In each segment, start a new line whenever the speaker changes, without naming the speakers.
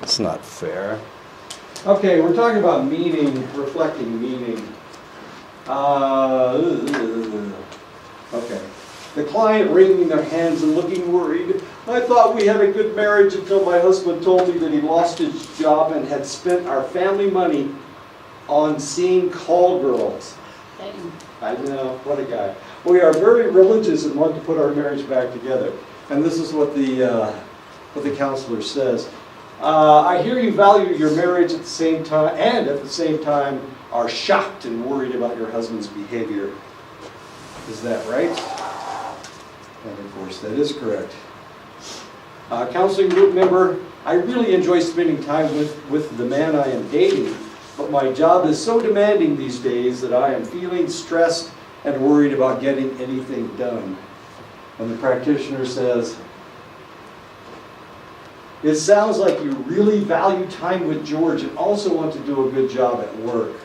It's not fair.
Okay, we're talking about meaning, reflecting meaning. Okay. The client wringing their hands and looking worried. I thought we had a good marriage until my husband told me that he lost his job and had spent our family money on seeing call girls. I know, what a guy. We are very religious and want to put our marriage back together. And this is what the counselor says. I hear you value your marriage at the same time, and at the same time are shocked and worried about your husband's behavior. Is that right? And of course, that is correct. Counseling group member, I really enjoy spending time with the man I am dating, but my job is so demanding these days that I am feeling stressed and worried about getting anything done. And the practitioner says, it sounds like you really value time with George and also want to do a good job at work.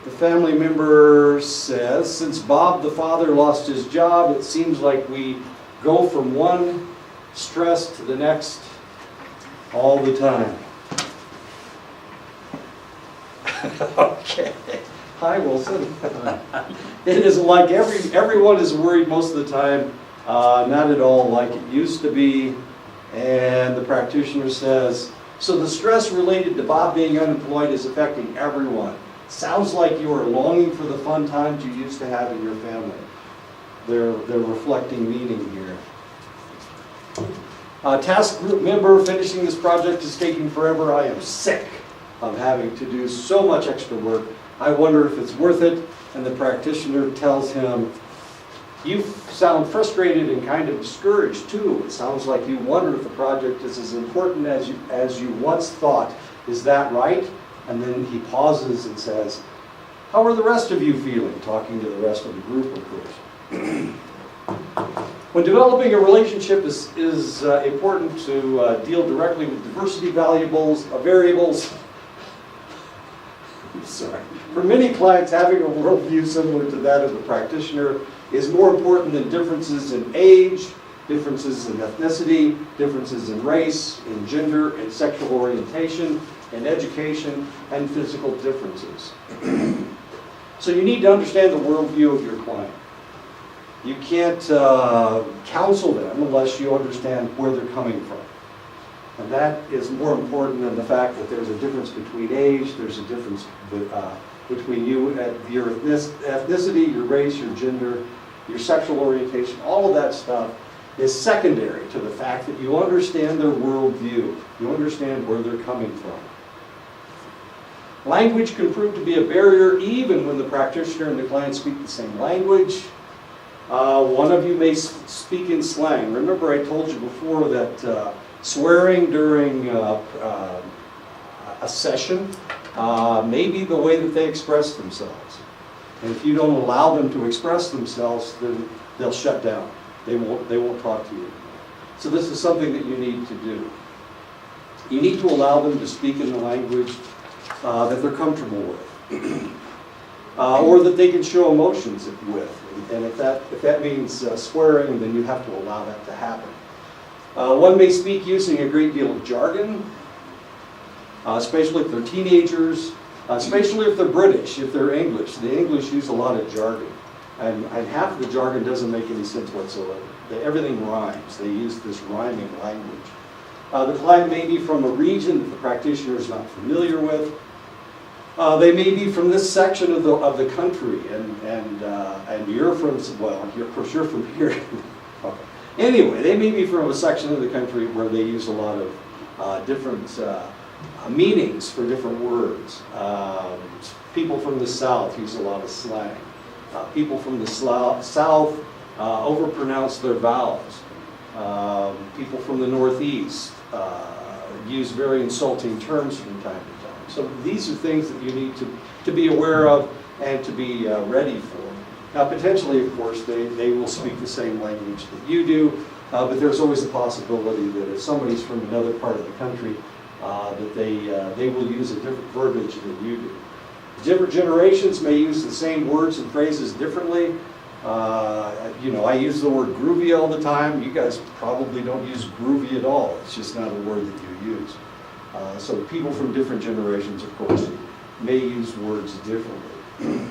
The family member says, since Bob the father lost his job, it seems like we go from one stress to the next all the time. Okay. Hi, Wilson. It isn't like everyone is worried most of the time, not at all like it used to be. And the practitioner says, so the stress related to Bob being unemployed is affecting everyone. Sounds like you are longing for the fun times you used to have in your family. They're reflecting meaning here. Task group member, finishing this project is taking forever. I am sick of having to do so much extra work. I wonder if it's worth it. And the practitioner tells him, you sound frustrated and kind of discouraged too. It sounds like you wonder if the project is as important as you once thought. Is that right? And then he pauses and says, how are the rest of you feeling? Talking to the rest of the group, of course. When developing a relationship is important to deal directly with diversity variables. Sorry. For many clients, having a worldview similar to that of the practitioner is more important than differences in age, differences in ethnicity, differences in race, in gender, in sexual orientation, in education, and physical differences. So you need to understand the worldview of your client. You can't counsel them unless you understand where they're coming from. And that is more important than the fact that there's a difference between age, there's a difference between you, your ethnicity, your race, your gender, your sexual orientation. All of that stuff is secondary to the fact that you understand their worldview. You understand where they're coming from. Language can prove to be a barrier even when the practitioner and the client speak the same language. One of you may speak in slang. Remember I told you before that swearing during a session may be the way that they express themselves. And if you don't allow them to express themselves, then they'll shut down. They won't talk to you. So this is something that you need to do. You need to allow them to speak in the language that they're comfortable with, or that they can show emotions with. And if that means swearing, then you have to allow that to happen. One may speak using a great deal of jargon, especially if they're teenagers, especially if they're British, if they're English. The English use a lot of jargon, and half of the jargon doesn't make any sense whatsoever. Everything rhymes. They use this rhyming language. The client may be from a region that the practitioner is not familiar with. They may be from this section of the country, and you're from, well, of course you're from here. Okay. Anyway, they may be from a section of the country where they use a lot of different meanings for different words. People from the South use a lot of slang. People from the South overpronounce their vowels. People from the Northeast use very insulting terms from time to time. So these are things that you need to be aware of and to be ready for. Now potentially, of course, they will speak the same language that you do, but there's always a possibility that if somebody's from another part of the country, that they will use a different verbiage than you do. Different generations may use the same words and phrases differently. You know, I use the word groovy all the time. You guys probably don't use groovy at all. It's just not a word that you use. So people from different generations, of course, may use words differently.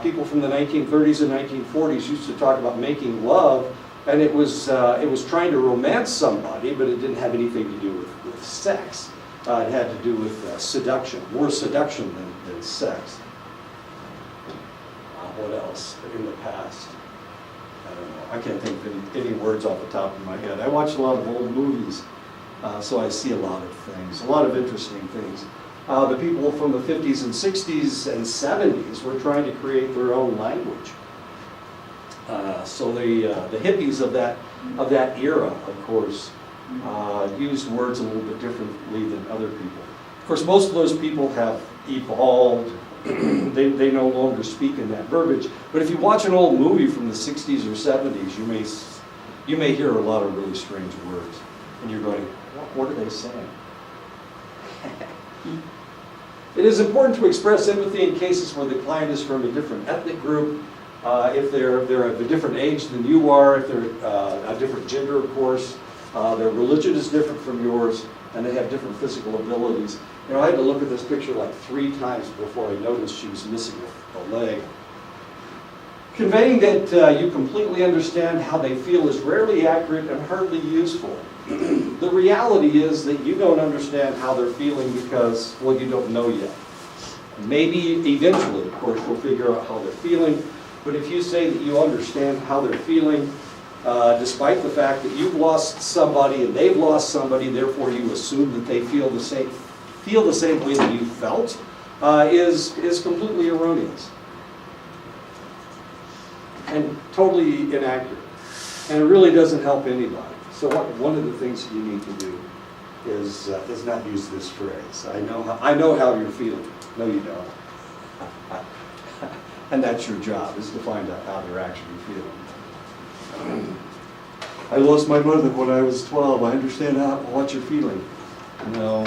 People from the 1930s and 1940s used to talk about making love, and it was trying to romance somebody, but it didn't have anything to do with sex. It had to do with seduction, more seduction than sex. What else in the past? I don't know. I can't think of any words off the top of my head. I watch a lot of old movies, so I see a lot of things, a lot of interesting things. The people from the 50s and 60s and 70s were trying to create their own language. So the hippies of that era, of course, used words a little bit differently than other people. Of course, most of those people have evolved. They no longer speak in that verbiage. But if you watch an old movie from the 60s or 70s, you may hear a lot of really strange words. And you're going, what are they saying? It is important to express empathy in cases where the client is from a different ethnic group, if they're of a different age than you are, if they're a different gender, of course, their religion is different from yours, and they have different physical abilities. You know, I had to look at this picture like 3 times before I noticed she was missing a leg. Conveying that you completely understand how they feel is rarely accurate and hardly useful. The reality is that you don't understand how they're feeling because, well, you don't know yet. Maybe eventually, of course, you'll figure out how they're feeling, but if you say that you understand how they're feeling, despite the fact that you've lost somebody and they've lost somebody, therefore you assume that they feel the same way that you felt, is completely erroneous and totally inaccurate, and it really doesn't help anybody. So one of the things you need to do is not use this phrase. I know how you're feeling. No, you don't. And that's your job, is to find out how they're actually feeling. I lost my mother when I was 12. I understand what you're feeling. No.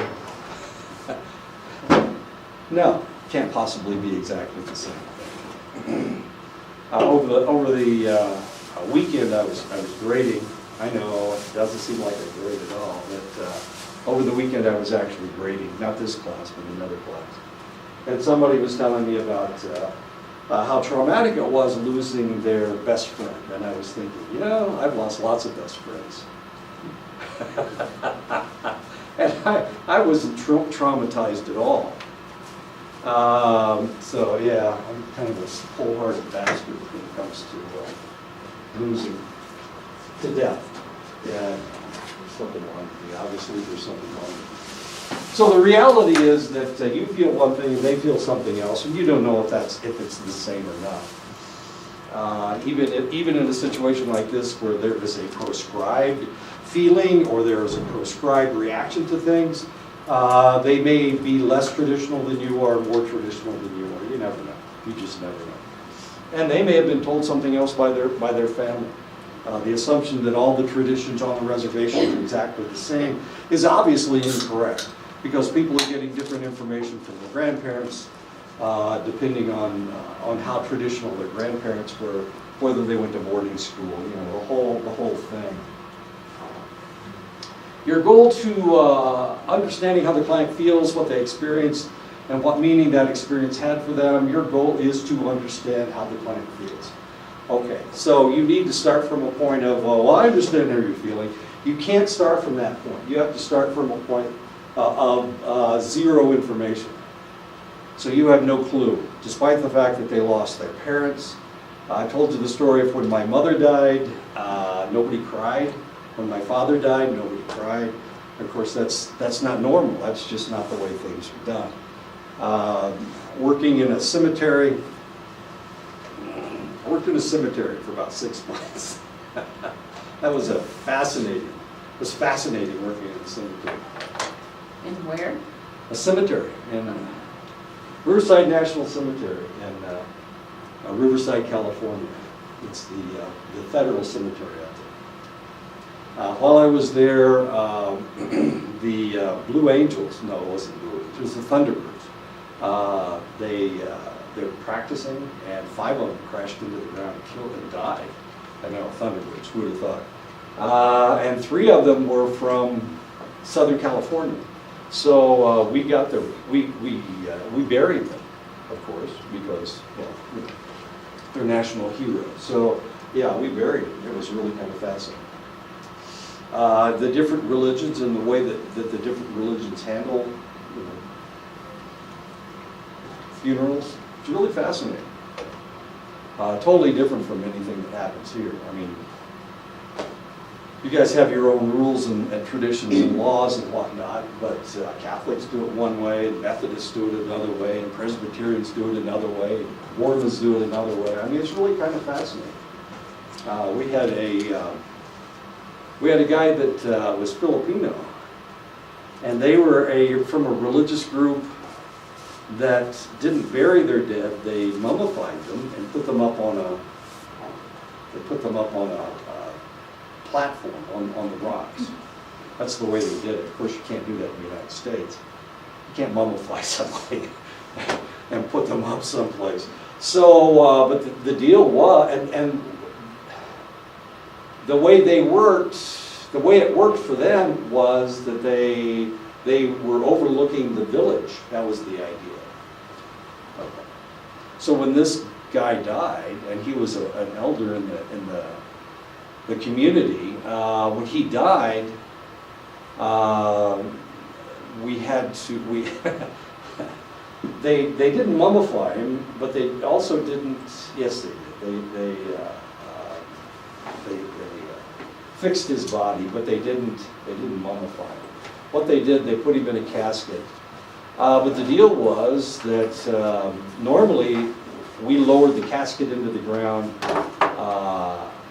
No, can't possibly be exactly the same thing. Over the weekend, I was grading. I know it doesn't seem like a grade at all, but over the weekend I was actually grading, not this class, but another class. And somebody was telling me about how traumatic it was losing their best friend. And I was thinking, you know, I've lost lots of best friends. And I wasn't traumatized at all. So yeah, I'm kind of a wholehearted bastard when it comes to losing to death. Yeah, there's something wrong with me. Obviously, there's something wrong with me. So the reality is that you feel one thing and they feel something else, and you don't know if it's the same or not. Even in a situation like this where there is a proscribed feeling or there is a proscribed reaction to things, they may be less traditional than you are, more traditional than you are. You never know. You just never know. And they may have been told something else by their family. The assumption that all the traditions on the reservation are exactly the same is obviously incorrect, because people are getting different information from their grandparents, depending on how traditional their grandparents were, whether they went to boarding school, you know, the whole thing. Your goal to understanding how the client feels, what they experienced, and what meaning that experience had for them, your goal is to understand how the client feels. Okay, so you need to start from a point of, well, I understand how you're feeling. You can't start from that point. You have to start from a point of zero information. So you have no clue, despite the fact that they lost their parents. I told you the story of when my mother died, nobody cried. When my father died, nobody cried. Of course, that's not normal. That's just not the way things are done. Working in a cemetery, I worked in a cemetery for about 6 months. That was fascinating working in a cemetery.
And where?
A cemetery in Riverside National Cemetery in Riverside, California. It's the federal cemetery out there. While I was there, the Blue Angels, no, it wasn't Blue Angels, it was the Thunderbirds. they were practicing, and 5 of them crashed into the ground and killed and died. I know, Thunderbirds, who would have thought? And 3 of them were from Southern California. So we got there, we buried them, of course, because, well, they're national heroes. So yeah, we buried them. It was really kind of fascinating. The different religions and the way that the different religions handle, you know, funerals, it's really fascinating. Totally different from anything that happens here. I mean, you guys have your own rules and traditions and laws and whatnot, but Catholics do it one way, and Methodists do it another way, and Presbyterians do it another way, and Mormons do it another way. I mean, it's really kind of fascinating. We had a guy that was Filipino, and they were from a religious group that didn't bury their dead. They mummified them and put them up on a platform on the rocks. That's the way they did it. Of course, you can't do that in the United States. You can't mummify somebody and put them up someplace. So, but the deal was, and the way it worked for them was that they were overlooking the village. That was the idea. Okay. So when this guy died, and he was an elder in the community, when he died, they didn't mummify him, but they also didn't. Yes, they did. They fixed his body, but they didn't mummify him. What they did, they put him in a casket. But the deal was that normally we lowered the casket into the ground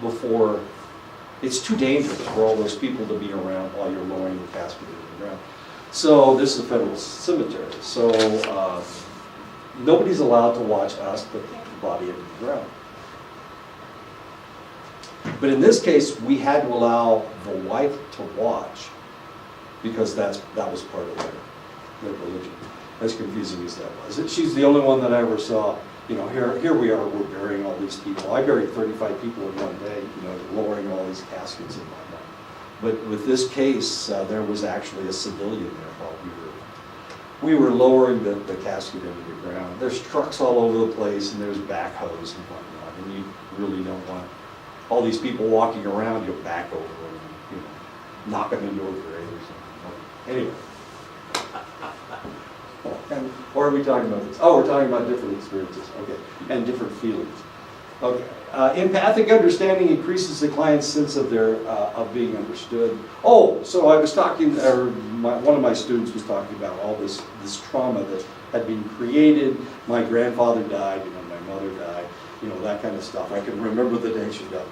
before. It's too dangerous for all those people to be around while you're lowering the casket into the ground. So this is a federal cemetery. So nobody's allowed to watch us put the body into the ground. But in this case, we had to allow the wife to watch because that was part of their religion. As confusing as that was. She's the only one that I ever saw. You know, here we are, we're burying all these people. I buried 35 people in one day, you know, lowering all these caskets and whatnot. But with this case, there was actually a civilian there while we were lowering the casket into the ground. There's trucks all over the place, and there's backhoes and whatnot, and you really don't want all these people walking around, you'll back over them, you know, knock them into a grave or something. Anyway. And what are we talking about this? Oh, we're talking about different experiences, okay, and different feelings. Okay, empathic understanding increases the client's sense of of being understood. Oh, so I was talking, or one of my students was talking about all this trauma that had been created. My grandfather died, you know, my mother died, you know, that kind of stuff. I can remember the day she died.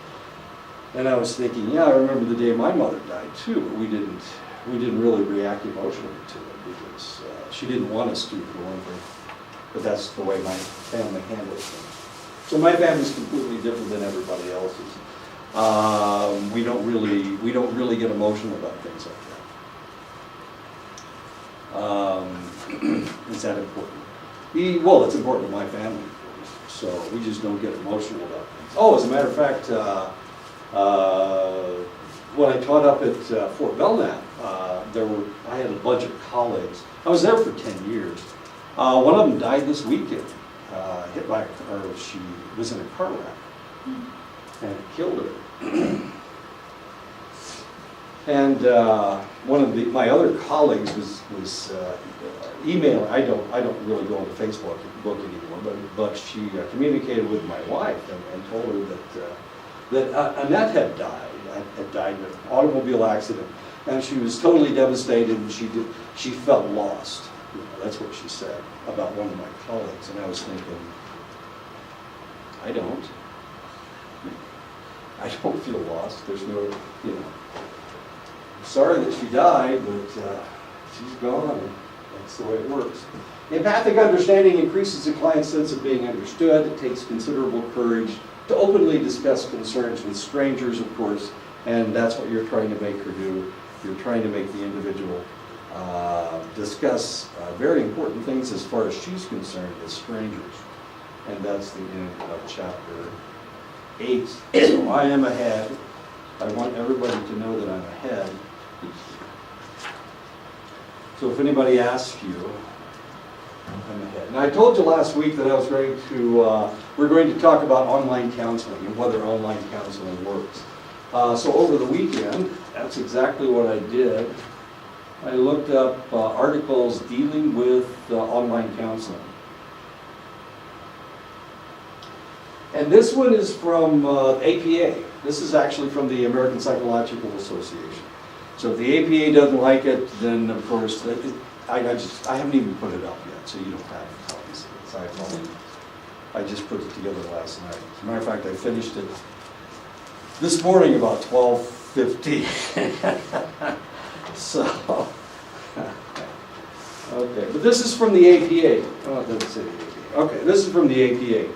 And I was thinking, yeah, I remember the day my mother died too, but we didn't really react emotionally to it because she didn't want us to, for one thing. But that's the way my family handles things. So my family's completely different than everybody else's. We don't really get emotional about things like that. Is that important? Well, it's important to my family, so we just don't get emotional about things. Oh, as a matter of fact, when I taught up at Fort Belknap, I had a bunch of colleagues. I was there for 10 years. One of them died this weekend, hit by she was in a car wreck, and it killed her. And one of my other colleagues was emailing. I don't really go into Facebook anymore, but she communicated with my wife and told her that Annette had died in an automobile accident, and she was totally devastated, and she felt lost. You know, that's what she said about one of my colleagues, and I was thinking, I don't feel lost. There's no, you know, I'm sorry that she died, but she's gone, and that's the way it works. Empathic understanding increases the client's sense of being understood. It takes considerable courage to openly discuss concerns with strangers, of course, and that's what you're trying to make her do. You're trying to make the individual discuss very important things as far as she's concerned with strangers. and that's the end of chapter 8. So I am ahead. I want everybody to know that I'm ahead. So if anybody asks you, I'm ahead. And I told you last week that I was going to, we're going to talk about online counseling and whether online counseling works. So over the weekend, that's exactly what I did. I looked up articles dealing with online counseling. And this one is from APA. This is actually from the American Psychological Association. So if the APA doesn't like it, then of course, I haven't even put it up yet, so you don't have copies of it. I just put it together last night. As a matter of fact, I finished it this morning about 12:15. So, okay, but this is from the APA. Oh, it doesn't say the APA. Okay, this is from the APA.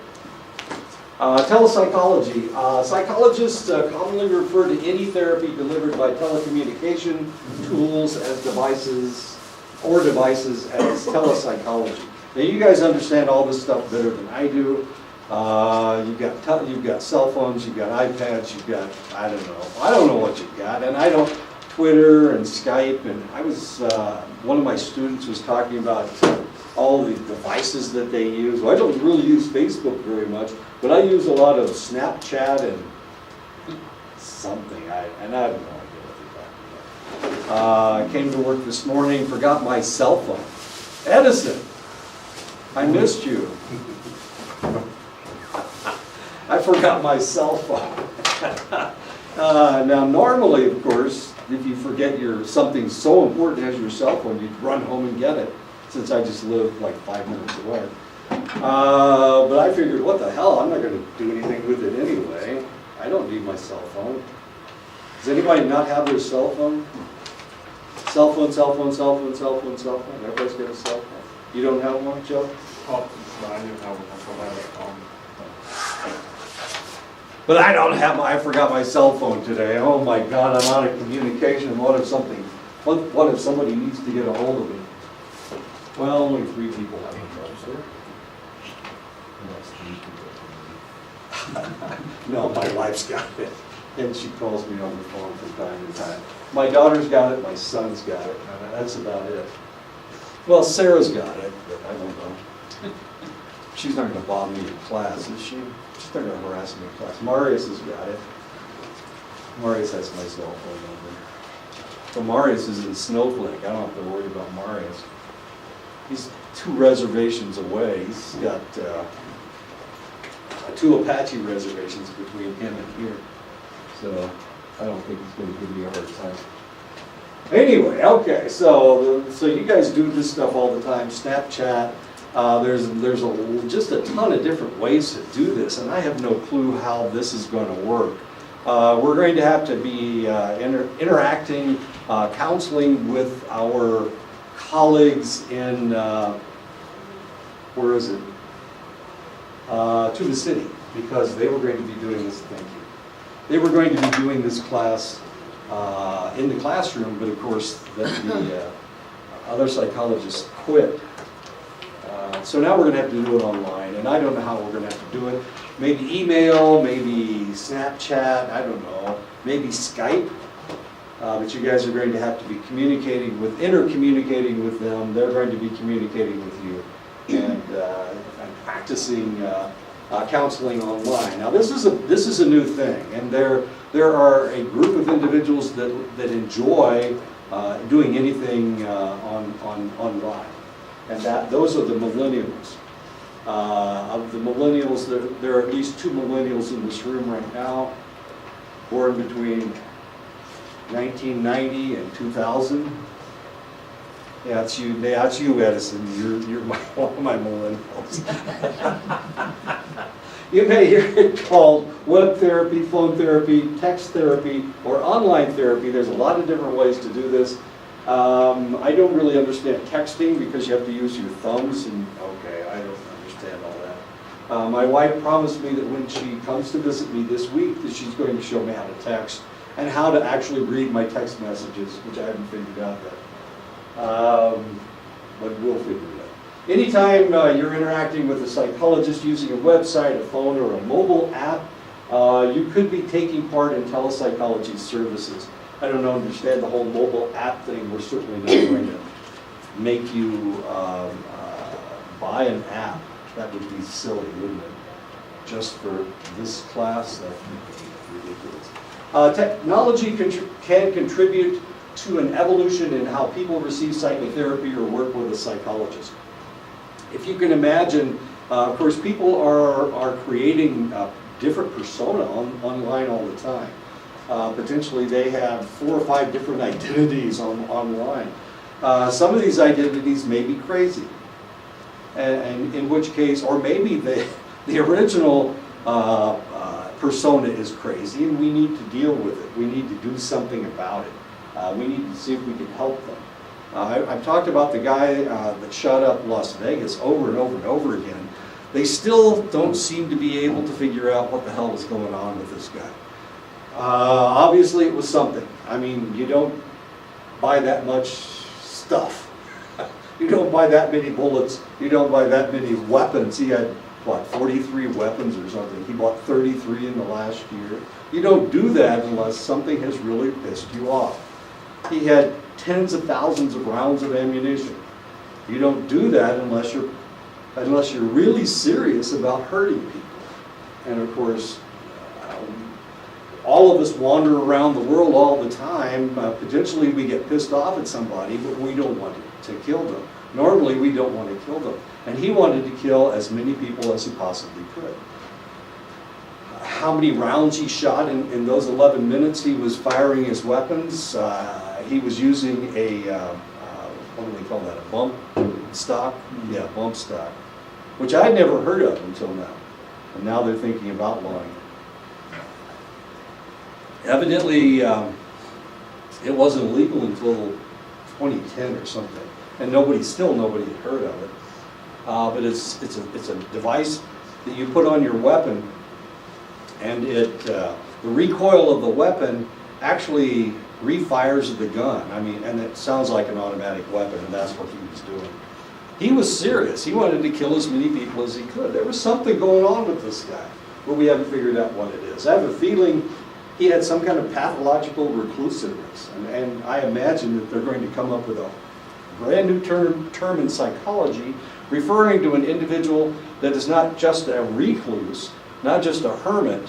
Telepsychology. Psychologists commonly refer to any therapy delivered by telecommunication tools as devices as telepsychology. Now you guys understand all this stuff better than I do. You've got cell phones, you've got iPads, you've got, I don't know what you've got, and I don't, Twitter and Skype, and I was, one of my students was talking about all the devices that they use. Well, I don't really use Facebook very much, but I use a lot of Snapchat and something, and I have no idea what they're talking about. I came to work this morning, forgot my cell phone. Edison, I missed you. I forgot my cell phone. Now, normally, of course, if you forget something so important as your cell phone, you'd run home and get it, since I just live like 5 minutes away. But I figured, what the hell, I'm not going to do anything with it anyway. I don't need my cell phone. Does anybody not have their cell phone? Cell phone, cell phone, cell phone, cell phone, cell phone. Everybody's got a cell phone. You don't have one, Joe?
Oh, no, I didn't have one.
But I forgot my cell phone today. Oh my God, I'm out of communication. What if somebody needs to get a hold of me? Well, only 3 people have it. No, my wife's got it. And she calls me on the phone from time to time. My daughter's got it, my son's got it. That's about it. Well, Sarah's got it, but I don't know. She's not going to bother me in class, is she? She's not going to harass me in class. Marius has got it. Marius has my cell phone number. So Marius is in Snowflake. I don't have to worry about Marius. He's 2 reservations away. He's got 2 Apache reservations between him and here. So I don't think he's going to give me a hard time. Anyway, okay, so you guys do this stuff all the time, Snapchat. There's just a ton of different ways to do this, and I have no clue how this is going to work. We're going to have to be interacting, counseling with our colleagues in, where is it? Tuba City, because they were going to be doing this, thank you. They were going to be doing this class in the classroom, but of course the other psychologists quit. So now we're going to have to do it online, and I don't know how we're going to have to do it. Maybe email, maybe Snapchat, I don't know, maybe Skype. But you guys are going to have to be intercommunicating with them. They're going to be communicating with you and practicing counseling online. Now this is a new thing, and there are a group of individuals that enjoy doing anything online. And those are the millennials. Of the millennials, there are at least 2 millennials in this room right now, born between 1990 and 2000. Yeah, it's you, Edison. You're one of my millennials. You may hear it called web therapy, phone therapy, text therapy, or online therapy. There's a lot of different ways to do this. I don't really understand texting because you have to use your thumbs, and okay, I don't understand all that. My wife promised me that when she comes to visit me this week that she's going to show me how to text and how to actually read my text messages, which I haven't figured out yet. But we'll figure it out. Anytime you're interacting with a psychologist using a website, a phone, or a mobile app, you could be taking part in telepsychology services. I don't understand the whole mobile app thing. We're certainly not going to make you buy an app. That would be silly, wouldn't it? Just for this class, that would be ridiculous. Technology can contribute to an evolution in how people receive psychotherapy or work with a psychologist. If you can imagine, of course, people are creating different persona online all the time. Potentially they have 4 or 5 different identities online. Some of these identities may be crazy, and in which case, or maybe the original persona is crazy and we need to deal with it. We need to do something about it. We need to see if we can help them. I've talked about the guy that shot up Las Vegas over and over and over again. They still don't seem to be able to figure out what the hell is going on with this guy. Obviously it was something. I mean, you don't buy that much stuff. You don't buy that many bullets. You don't buy that many weapons. He had, what, 43 weapons or something. He bought 33 in the last year. You don't do that unless something has really pissed you off. He had tens of thousands of rounds of ammunition. You don't do that unless you're really serious about hurting people. And of course, all of us wander around the world all the time. Potentially we get pissed off at somebody, but we don't want to kill them. Normally we don't want to kill them. And he wanted to kill as many people as he possibly could. How many rounds he shot in those 11 minutes he was firing his weapons? He was using a, what do they call that, a bump stock? Yeah, bump stock, which I'd never heard of until now. And now they're thinking about outlawing it. Evidently, it wasn't illegal until 2010 or something, and nobody had heard of it. But it's a device that you put on your weapon, and the recoil of the weapon actually refires the gun. I mean, and it sounds like an automatic weapon, and that's what he was doing. He was serious. He wanted to kill as many people as he could. There was something going on with this guy, but we haven't figured out what it is. I have a feeling he had some kind of pathological reclusiveness, and I imagine that they're going to come up with a brand new term in psychology referring to an individual that is not just a recluse, not just a hermit,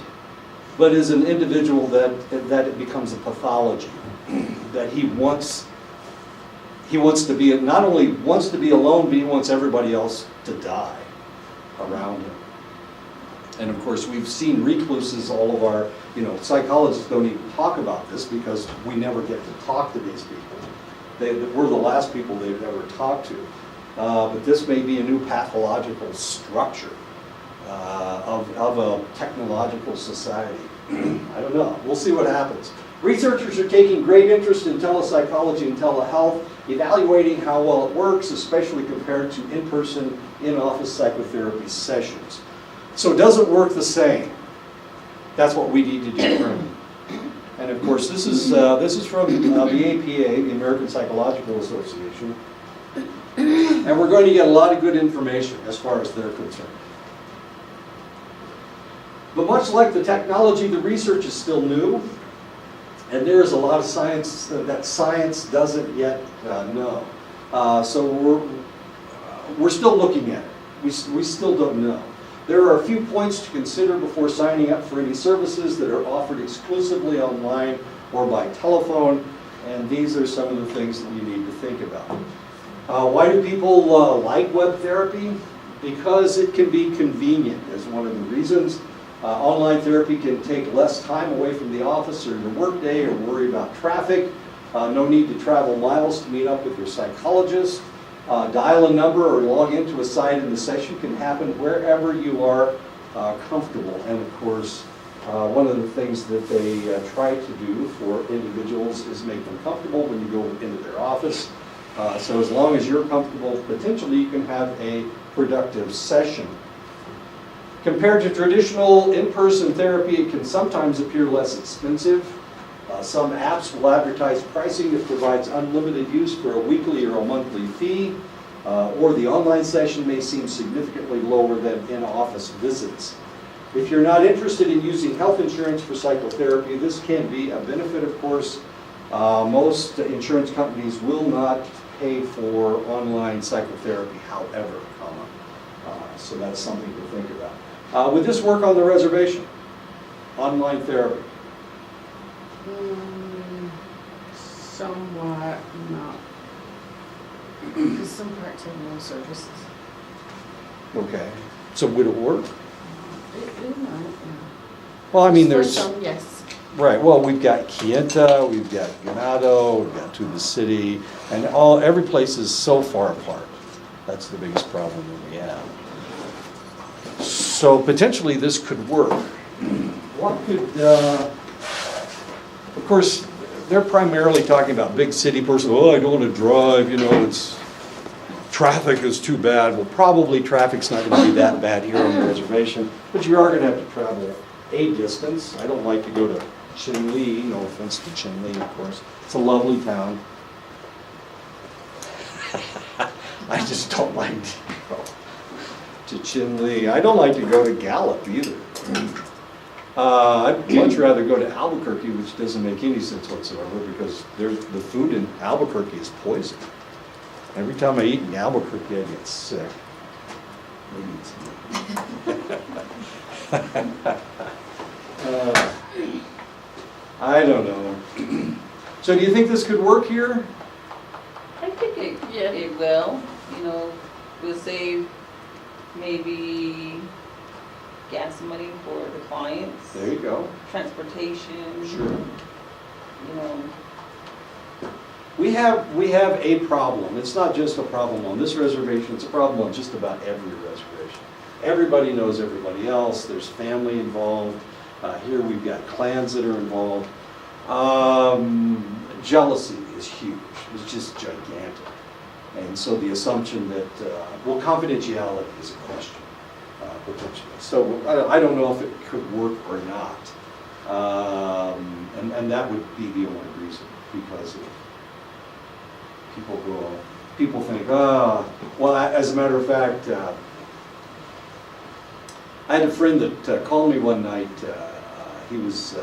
but is an individual that it becomes a pathology, that he wants to be, not only wants to be alone, but he wants everybody else to die around him. And of course, we've seen recluses, all of our, psychologists don't even talk about this because we never get to talk to these people. We're the last people they've ever talked to. But this may be a new pathological structure of a technological society. I don't know. We'll see what happens. Researchers are taking great interest in telepsychology and telehealth, evaluating how well it works, especially compared to in-person, in-office psychotherapy sessions. So does it work the same? That's what we need to determine. And of course, this is from the APA, the American Psychological Association, and we're going to get a lot of good information as far as they're concerned. But much like the technology, the research is still new, and there is a lot of science that science doesn't yet know. So we're still looking at it. We still don't know. There are a few points to consider before signing up for any services that are offered exclusively online or by telephone, and these are some of the things that you need to think about. Why do people like web therapy? Because it can be convenient, is one of the reasons. Online therapy can take less time away from the office or your workday or worry about traffic. No need to travel miles to meet up with your psychologist. Dial a number or log into a site, and the session can happen wherever you are comfortable. And of course, one of the things that they try to do for individuals is make them comfortable when you go into their office. So as long as you're comfortable, potentially you can have a productive session. Compared to traditional in-person therapy, it can sometimes appear less expensive. Some apps will advertise pricing that provides unlimited use for a weekly or a monthly fee. or the online session may seem significantly lower than in-office visits. If you're not interested in using health insurance for psychotherapy, this can be a benefit, of course. Most insurance companies will not pay for online psychotherapy, however, so that's something to think about. Would this work on the reservation? Online therapy?
Somewhat not. Because some parts have no services.
Okay. So would it work?
It might, yeah.
Well, I mean,
For
there's,
some, yes.
right, well, we've got Kienta, we've got Ganado, we've got Tuba City, and every place is so far apart. That's the biggest problem that we have. So potentially this could work. What could, of course, they're primarily talking about big city person. Oh, I don't want to drive, you know, traffic is too bad. Well, probably traffic's not going to be that bad here on the reservation, but you are going to have to travel a distance. I don't like to go to Chinle, no offense to Chinle, of course. It's a lovely town. I just don't like to go to Chinle. I don't like to go to Gallup either. I'd much rather go to Albuquerque, which doesn't make any sense whatsoever because the food in Albuquerque is poison. Every time I eat in Albuquerque, I get sick. Maybe it's me. I don't know. So do you think this could work here?
I think it will. You know, we'll save maybe gas money for the clients.
There you go.
Transportation.
Sure.
You know.
We have a problem. It's not just a problem on this reservation, it's a problem on just about every reservation. Everybody knows everybody else, there's family involved. Here we've got clans that are involved. Jealousy is huge, it's just gigantic. And so the assumption that, well, confidentiality is a question, potentially. So I don't know if it could work or not. And that would be the only reason, because of people think, well, as a matter of fact, I had a friend that called me one night. He was,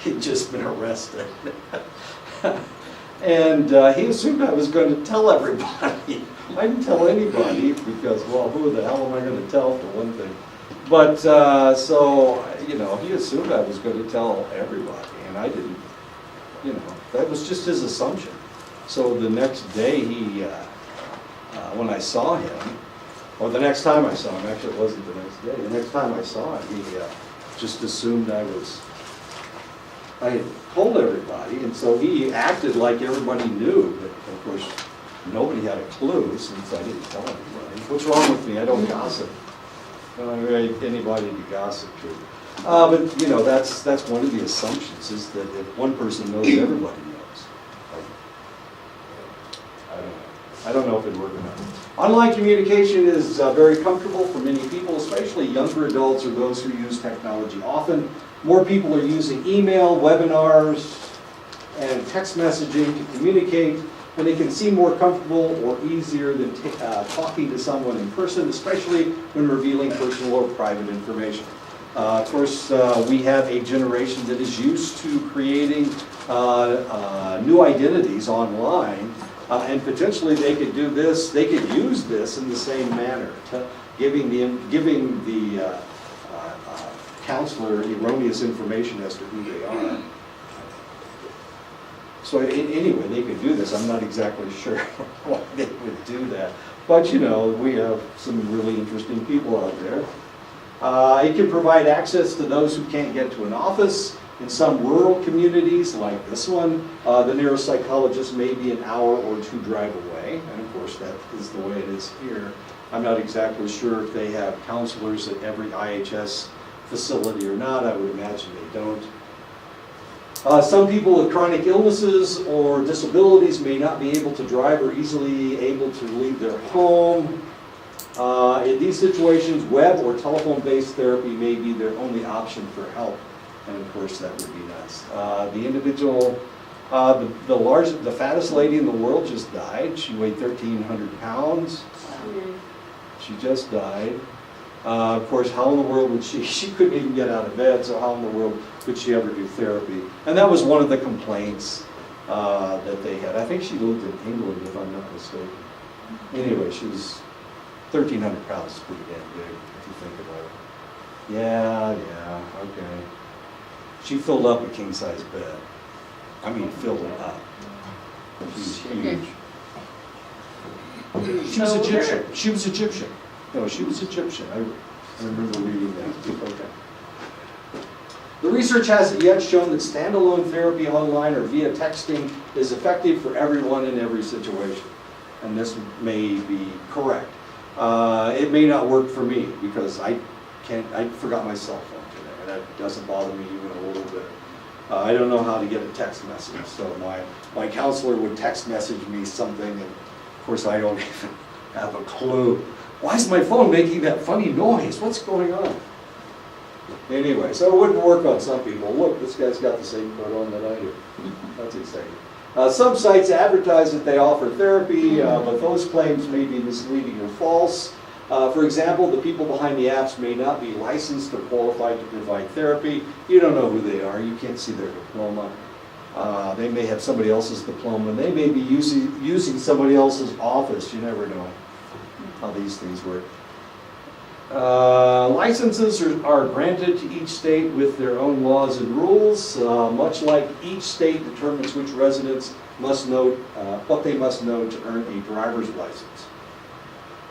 he'd just been arrested. And he assumed I was going to tell everybody. I didn't tell anybody because, well, who the hell am I going to tell for one thing? But, so, you know, he assumed I was going to tell everybody, and I didn't. You know, that was just his assumption. So the next day when I saw him, or the next time I saw him, actually it wasn't the next day, the next time I saw him, he just assumed I had told everybody, and so he acted like everybody knew, but of course nobody had a clue since I didn't tell anybody. What's wrong with me? I don't gossip. I don't have anybody to gossip to. But you know, that's one of the assumptions, is that if one person knows, everybody knows. I don't know if it worked or not. Online communication is very comfortable for many people, especially younger adults or those who use technology often. More people are using email, webinars, and text messaging to communicate, and they can seem more comfortable or easier than talking to someone in person, especially when revealing personal or private information. Of course, we have a generation that is used to creating new identities online, and potentially they could do this, they could use this in the same manner, giving the counselor erroneous information as to who they are. So anyway, they could do this. I'm not exactly sure why they would do that. But you know, we have some really interesting people out there. It can provide access to those who can't get to an office. In some rural communities, like this one, the neuropsychologist may be an hour or two drive away. And of course, that is the way it is here. I'm not exactly sure if they have counselors at every IHS facility or not. I would imagine they don't. Some people with chronic illnesses or disabilities may not be able to drive or easily able to leave their home. In these situations, web or telephone-based therapy may be their only option for help. And of course, that would be nice. The individual The fattest lady in the world just died. She weighed 1,300 pounds. She just died. Of course, how in the world would she couldn't even get out of bed, so how in the world could she ever do therapy? And that was one of the complaints that they had. I think she lived in England, if I'm not mistaken. Anyway, she was 1,300 pounds, is pretty damn big, if you think about it. Yeah, okay. She filled up a king-size bed. I mean, filled it up. She was huge. She was Egyptian. She was Egyptian. No, she was Egyptian. I remember reading that. Okay. The research hasn't yet shown that standalone therapy online or via texting is effective for everyone in every situation. And this may be correct. It may not work for me because I forgot my cell phone today, and that doesn't bother me even a little bit. I don't know how to get a text message, so my counselor would text message me something, and of course I don't even have a clue. Why is my phone making that funny noise? What's going on? Anyway, so it wouldn't work on some people. Look, this guy's got the same coat on that I do. That's exciting. Some sites advertise that they offer therapy, but those claims may be misleading or false. For example, the people behind the apps may not be licensed or qualified to provide therapy. You don't know who they are. You can't see their diploma. They may have somebody else's diploma. They may be using somebody else's office. You never know how these things work. Licenses are granted to each state with their own laws and rules, much like each state determines which residents must know what they must know to earn a driver's license.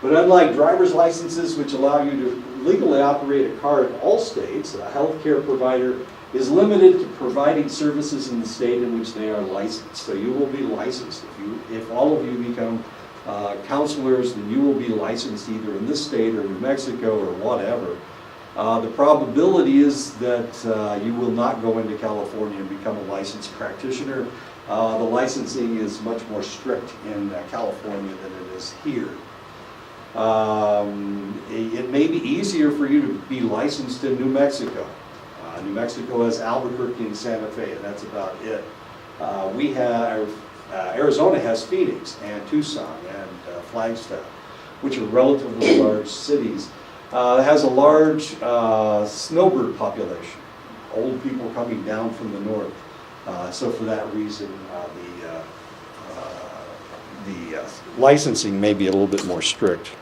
But unlike driver's licenses, which allow you to legally operate a car in all states, a healthcare provider is limited to providing services in the state in which they are licensed. So you will be licensed. If all of you become counselors, then you will be licensed either in this state or New Mexico or whatever. The probability is that you will not go into California and become a licensed practitioner. The licensing is much more strict in California than it is here. It may be easier for you to be licensed in New Mexico. New Mexico has Albuquerque and Santa Fe, and that's about it. Arizona has Phoenix and Tucson and Flagstaff, which are relatively large cities. It has a large snowbird population, old people coming down from the north. So for that reason, the licensing may be a little bit more strict.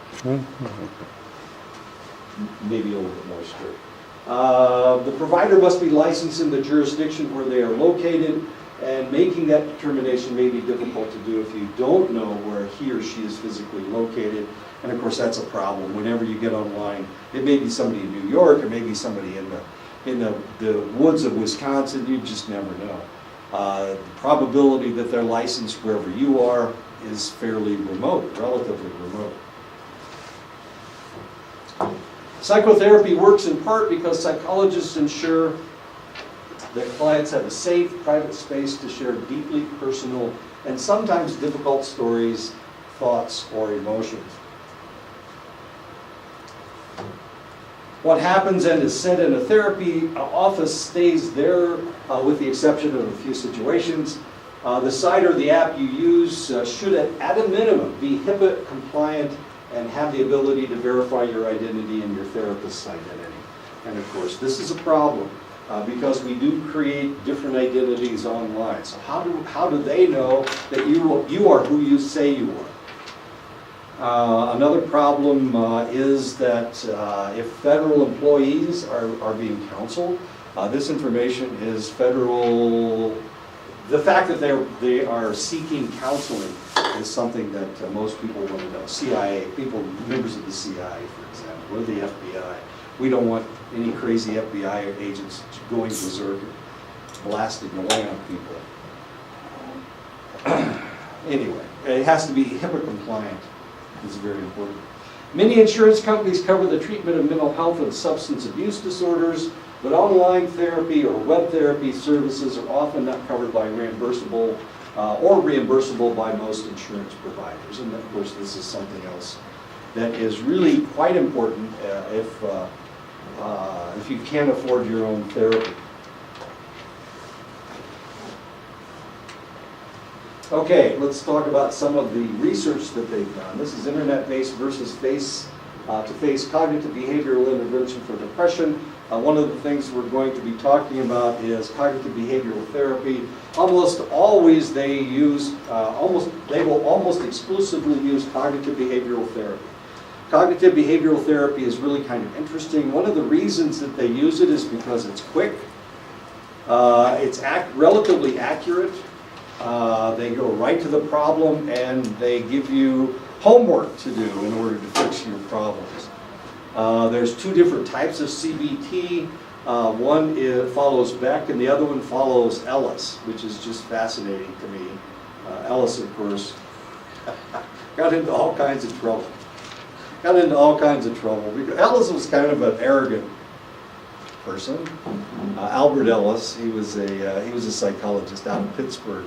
Maybe a little bit more strict. The provider must be licensed in the jurisdiction where they are located, and making that determination may be difficult to do if you don't know where he or she is physically located. And of course, that's a problem. Whenever you get online, it may be somebody in New York, or maybe somebody in the woods of Wisconsin. You just never know. The probability that they're licensed wherever you are is fairly remote, relatively remote. Psychotherapy works in part because psychologists ensure that clients have a safe, private space to share deeply personal and sometimes difficult stories, thoughts, or emotions. What happens and is said in a therapy office stays there with the exception of a few situations. The site or the app you use should at a minimum be HIPAA compliant and have the ability to verify your identity and your therapist's identity. And of course, this is a problem because we do create different identities online. So how do they know that you are who you say you are? Another problem is that if federal employees are being counseled, this information is federal. The fact that they are seeking counseling is something that most people want to know. CIA, members of the CIA, for example, or the FBI. We don't want any crazy FBI agents going berserk and blasting away on people. Anyway, it has to be HIPAA compliant. It's very important. Many insurance companies cover the treatment of mental health and substance abuse disorders, but online therapy or web therapy services are often not covered by reimbursable by most insurance providers. And of course, this is something else that is really quite important if you can't afford your own therapy. Okay, let's talk about some of the research that they've done. This is internet-based versus face-to-face cognitive behavioral intervention for depression. One of the things we're going to be talking about is cognitive behavioral therapy. Almost always they will almost exclusively use cognitive behavioral therapy. Cognitive behavioral therapy is really kind of interesting. One of the reasons that they use it is because it's quick, it's relatively accurate, they go right to the problem, and they give you homework to do in order to fix your problems. There's two different types of CBT. One follows Beck and the other one follows Ellis, which is just fascinating to me. Ellis, of course, got into all kinds of trouble. Because Ellis was kind of an arrogant person. Albert Ellis, he was a psychologist out of Pittsburgh.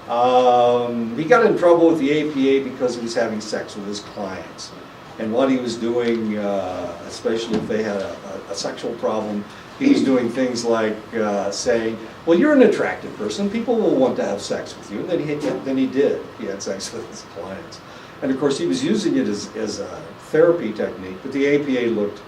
He got in trouble with the APA because he was having sex with his clients. And what he was doing, especially if they had a sexual problem, he was doing things like saying, well, you're an attractive person, people will want to have sex with you. And then he did. He had sex with his clients. And of course, he was using it as a therapy technique, but the APA looked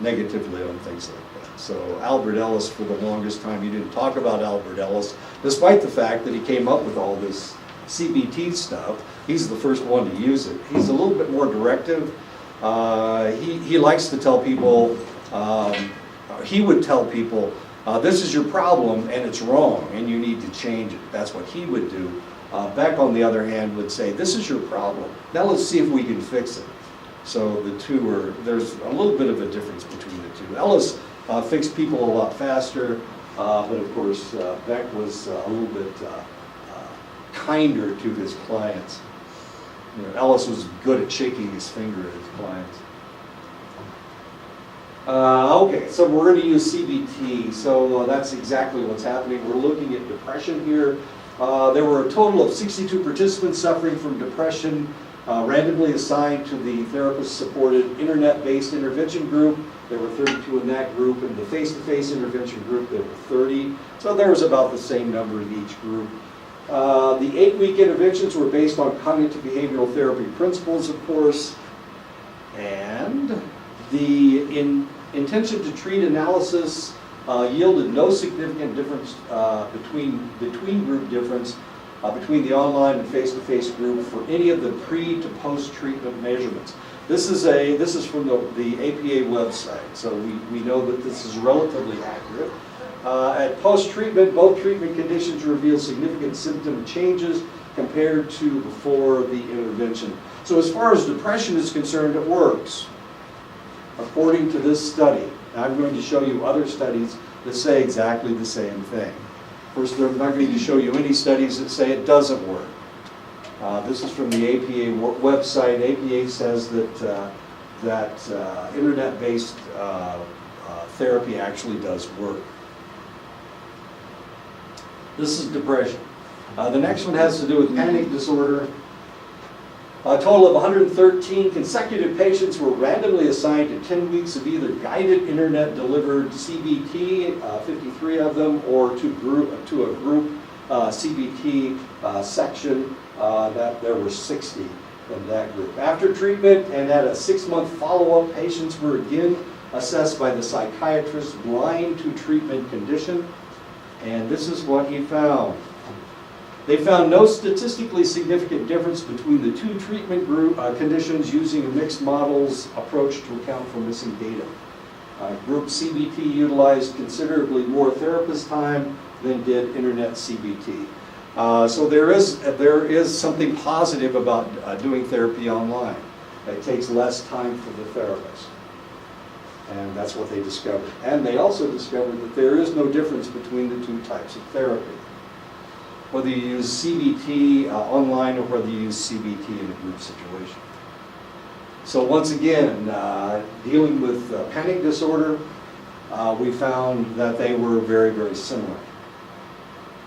negatively on things like that. So Albert Ellis, for the longest time, you didn't talk about Albert Ellis, despite the fact that he came up with all this CBT stuff. He's the first one to use it. He's a little bit more directive. He likes to tell people, he would tell people, this is your problem and it's wrong and you need to change it. That's what he would do. Beck, on the other hand, would say, this is your problem. Now let's see if we can fix it. So the two there's a little bit of a difference between the two. Ellis fixed people a lot faster, but of course Beck was a little bit kinder to his clients. You know, Ellis was good at shaking his finger at his clients. Okay, so we're going to use CBT. So that's exactly what's happening. We're looking at depression here. There were a total of 62 participants suffering from depression, randomly assigned to the therapist-supported internet-based intervention group. There were 32 in that group. In the face-to-face intervention group, there were 30. So there was about the same number in each group. The 8-week interventions were based on cognitive behavioral therapy principles, of course, and the intention to treat analysis yielded no significant difference between group difference between the online and face-to-face group for any of the pre to post-treatment measurements. This is from the APA website, so we know that this is relatively accurate. At post-treatment, both treatment conditions reveal significant symptom changes compared to before the intervention. So as far as depression is concerned, it works, according to this study. Now, I'm going to show you other studies that say exactly the same thing. First, I'm not going to show you any studies that say it doesn't work. This is from the APA website. APA says that internet-based therapy actually does work. This is depression. The next one has to do with panic disorder. A total of 113 consecutive patients were randomly assigned to 10 weeks of either guided internet-delivered CBT, 53 of them, or to a group CBT section. That there were 60 in that group. After treatment and at a 6-month follow-up, patients were again assessed by the psychiatrist blind to treatment condition. And this is what he found. They found no statistically significant difference between the two treatment group conditions using a mixed models approach to account for missing data. Group CBT utilized considerably more therapist time than did internet CBT. So there is something positive about doing therapy online. It takes less time for the therapist. And that's what they discovered. And they also discovered that there is no difference between the two types of therapy, whether you use CBT online or whether you use CBT in a group situation. So once again, dealing with panic disorder, we found that they were very, very similar.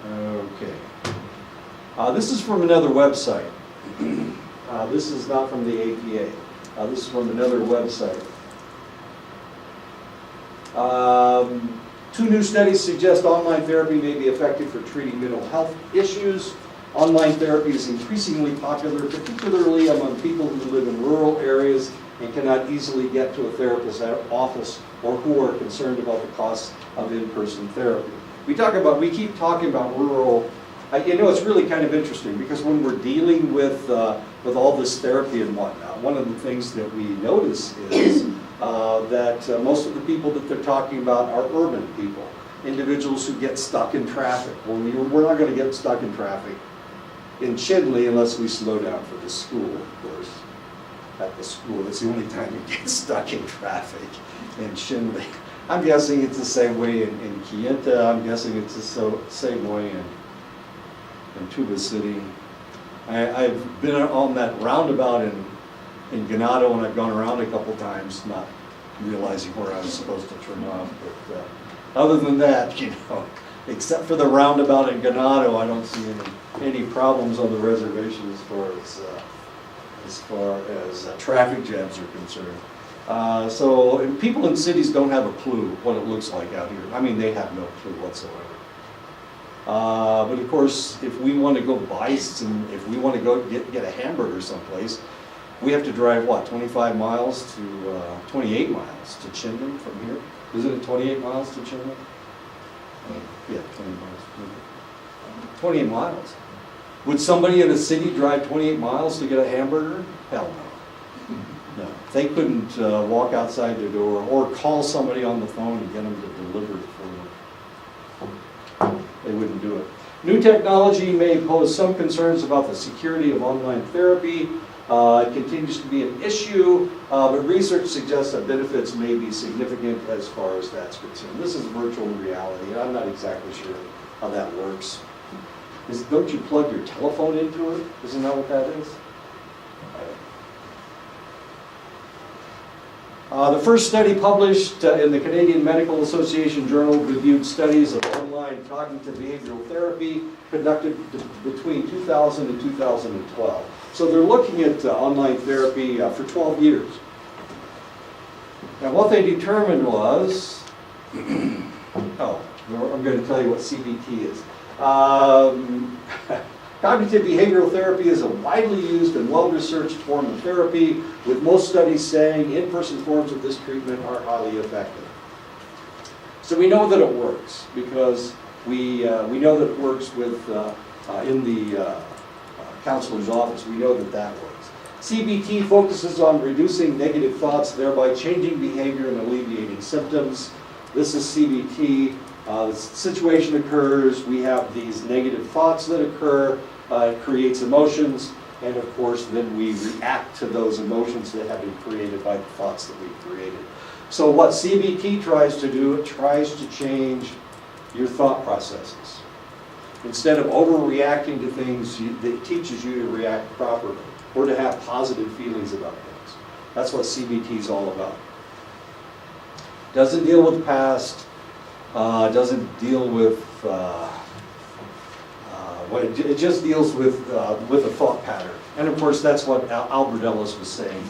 Okay. This is from another website. This is not from the APA. This is from another website. 2 new studies suggest online therapy may be effective for treating mental health issues. Online therapy is increasingly popular, particularly among people who live in rural areas and cannot easily get to a therapist's office or who are concerned about the costs of in-person therapy. We keep talking about rural. It's really kind of interesting because when we're dealing with all this therapy and whatnot, one of the things that we notice is that most of the people that they're talking about are urban people, individuals who get stuck in traffic. Well, we're not going to get stuck in traffic in Chinle unless we slow down for the school, of course. At the school, it's the only time you get stuck in traffic in Chinle. I'm guessing it's the same way in Kiyenta. I'm guessing it's the same way in Tuba City. I've been on that roundabout in Ganado, and I've gone around a couple times, not realizing where I was supposed to turn off. But other than that, except for the roundabout in Ganado, I don't see any problems on the reservation as far as traffic jams are concerned. So people in cities don't have a clue what it looks like out here. I mean, they have no clue whatsoever. But of course, if we want to go buy if we want to go get a hamburger someplace, we have to drive, 28 miles to Chinle from here? Isn't it 28 miles to Chinle? Yeah, 20 miles. 28 miles. Would somebody in a city drive 28 miles to get a hamburger? Hell no. No. They couldn't walk outside their door or call somebody on the phone and get them to deliver it for them. They wouldn't do it. New technology may pose some concerns about the security of online therapy. It continues to be an issue, but research suggests that benefits may be significant as far as that's concerned. This is virtual reality, and I'm not exactly sure how that works. Don't you plug your telephone into it? Isn't that what that is? The first study published in the Canadian Medical Association Journal reviewed studies of online cognitive behavioral therapy conducted between 2000 and 2012. So they're looking at online therapy for 12 years. Now what they determined was, I'm going to tell you what CBT is. Cognitive behavioral therapy is a widely used and well-researched form of therapy, with most studies saying in-person forms of this treatment are highly effective. So we know that it works because we know that it works in the counselor's office. We know that works. CBT focuses on reducing negative thoughts, thereby changing behavior and alleviating symptoms. This is CBT. The situation occurs, we have these negative thoughts that occur, it creates emotions, and of course then we react to those emotions that have been created by the thoughts that we've created. So what CBT tries to do, it tries to change your thought processes. Instead of overreacting to things, it teaches you to react properly, or to have positive feelings about things. That's what CBT is all about. Doesn't deal with the past, doesn't deal with, it just deals with a thought pattern. And of course, that's what Albert Ellis was saying.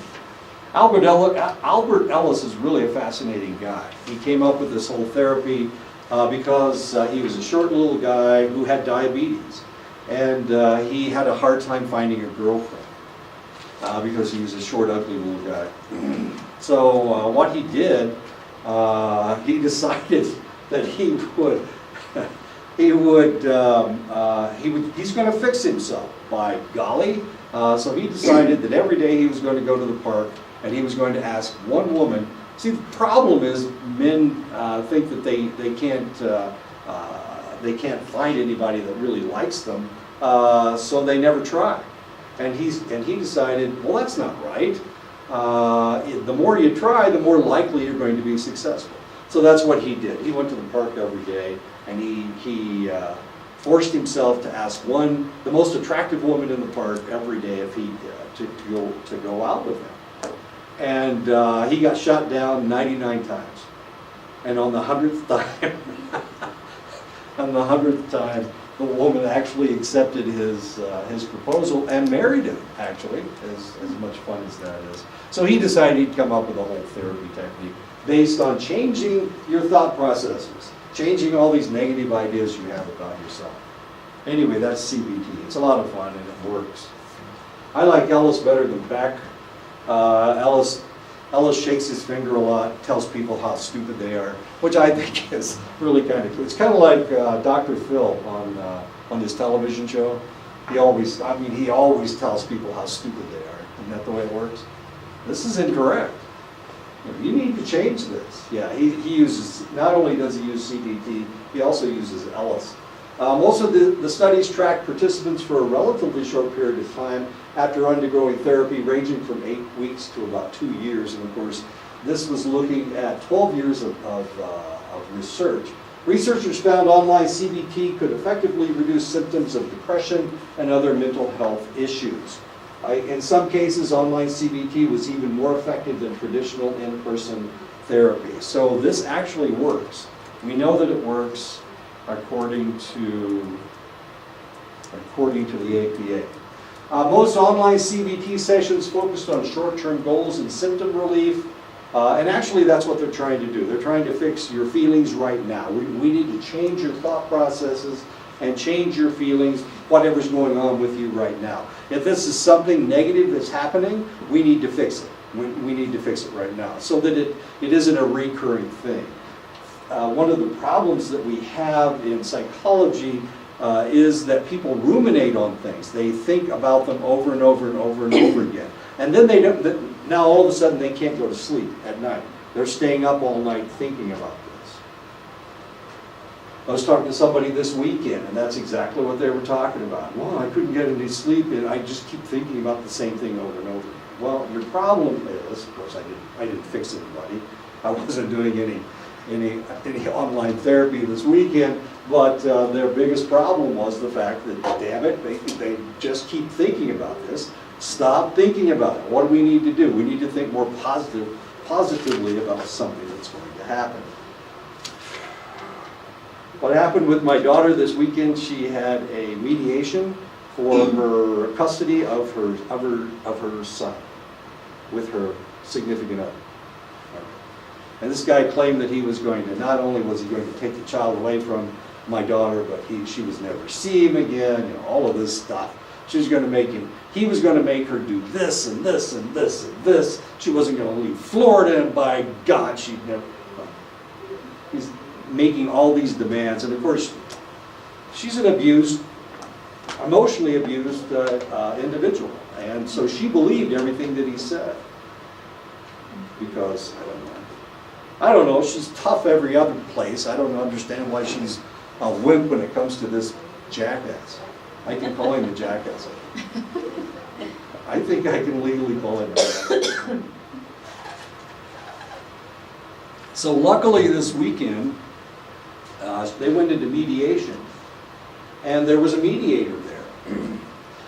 Albert Ellis is really a fascinating guy. He came up with this whole therapy because he was a short little guy who had diabetes. And he had a hard time finding a girlfriend because he was a short, ugly little guy. So what he did, he decided that he's going to fix himself, by golly. So he decided that every day he was going to go to the park and he was going to ask one woman. See, the problem is men think that they can't find anybody that really likes them, so they never try. And he decided, well, that's not right. The more you try, the more likely you're going to be successful. So that's what he did. He went to the park every day, and he forced himself to ask the most attractive woman in the park every day if to go out with him. And he got shot down 99 times. And on the 100th time, the woman actually accepted his proposal and married him, actually, as much fun as that is. So he decided he'd come up with a whole therapy technique based on changing your thought processes, changing all these negative ideas you have about yourself. Anyway, that's CBT. It's a lot of fun and it works. I like Ellis better than Beck. Ellis shakes his finger a lot, tells people how stupid they are, which I think is really kind of cool. It's kind of like Dr. Phil on his television show. He always tells people how stupid they are. Isn't that the way it works? This is incorrect. You need to change this. Yeah, he uses, not only does he use CBT, he also uses Ellis. Most of the studies track participants for a relatively short period of time after undergoing therapy, ranging from 8 weeks to about 2 years. And of course, this was looking at 12 years of research. Researchers found online CBT could effectively reduce symptoms of depression and other mental health issues. In some cases, online CBT was even more effective than traditional in-person therapy. So this actually works. We know that it works according to the APA. Most online CBT sessions focused on short-term goals and symptom relief. And actually that's what they're trying to do. They're trying to fix your feelings right now. We need to change your thought processes and change your feelings, whatever's going on with you right now. If this is something negative that's happening, we need to fix it. We need to fix it right now so that it isn't a recurring thing. One of the problems that we have in psychology is that people ruminate on things. They think about them over and over and over and over again. And then now all of a sudden they can't go to sleep at night. They're staying up all night thinking about this. I was talking to somebody this weekend, and that's exactly what they were talking about. Well, I couldn't get any sleep, and I just keep thinking about the same thing over and over. Well, your problem is, of course, I didn't fix anybody. I wasn't doing any online therapy this weekend, but their biggest problem was the fact that, damn it, they just keep thinking about this. Stop thinking about it. What do we need to do? We need to think more positively about something that's going to happen. What happened with my daughter this weekend, she had a mediation for her custody of her son with her significant other. And this guy claimed that he was going to, not only was he going to take the child away from my daughter, but she was never see him again, all of this stuff. She was going to make him, he was going to make her do this and this and this and this. She wasn't going to leave Florida, and by God, she'd never. He's making all these demands, and of course, she's an emotionally abused individual, and so she believed everything that he said. Because, I don't know, she's tough every other place. I don't understand why she's a wimp when it comes to this jackass. I can call him a jackass. I think I can legally call him a jackass. So luckily this weekend, they went into mediation, and there was a mediator there.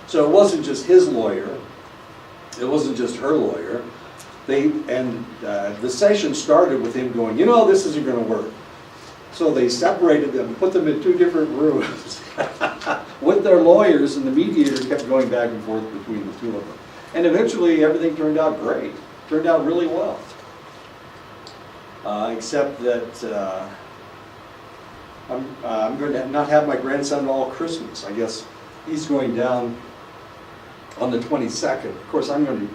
So it wasn't just his lawyer, it wasn't just her lawyer. The session started with him going, this isn't going to work. So they separated them, put them in 2 different rooms with their lawyers, and the mediator kept going back and forth between the 2 of them. And eventually everything turned out great, turned out really well. Except that I'm going to not have my grandson all Christmas. I guess he's going down on the 22nd. Of course, I'm going to,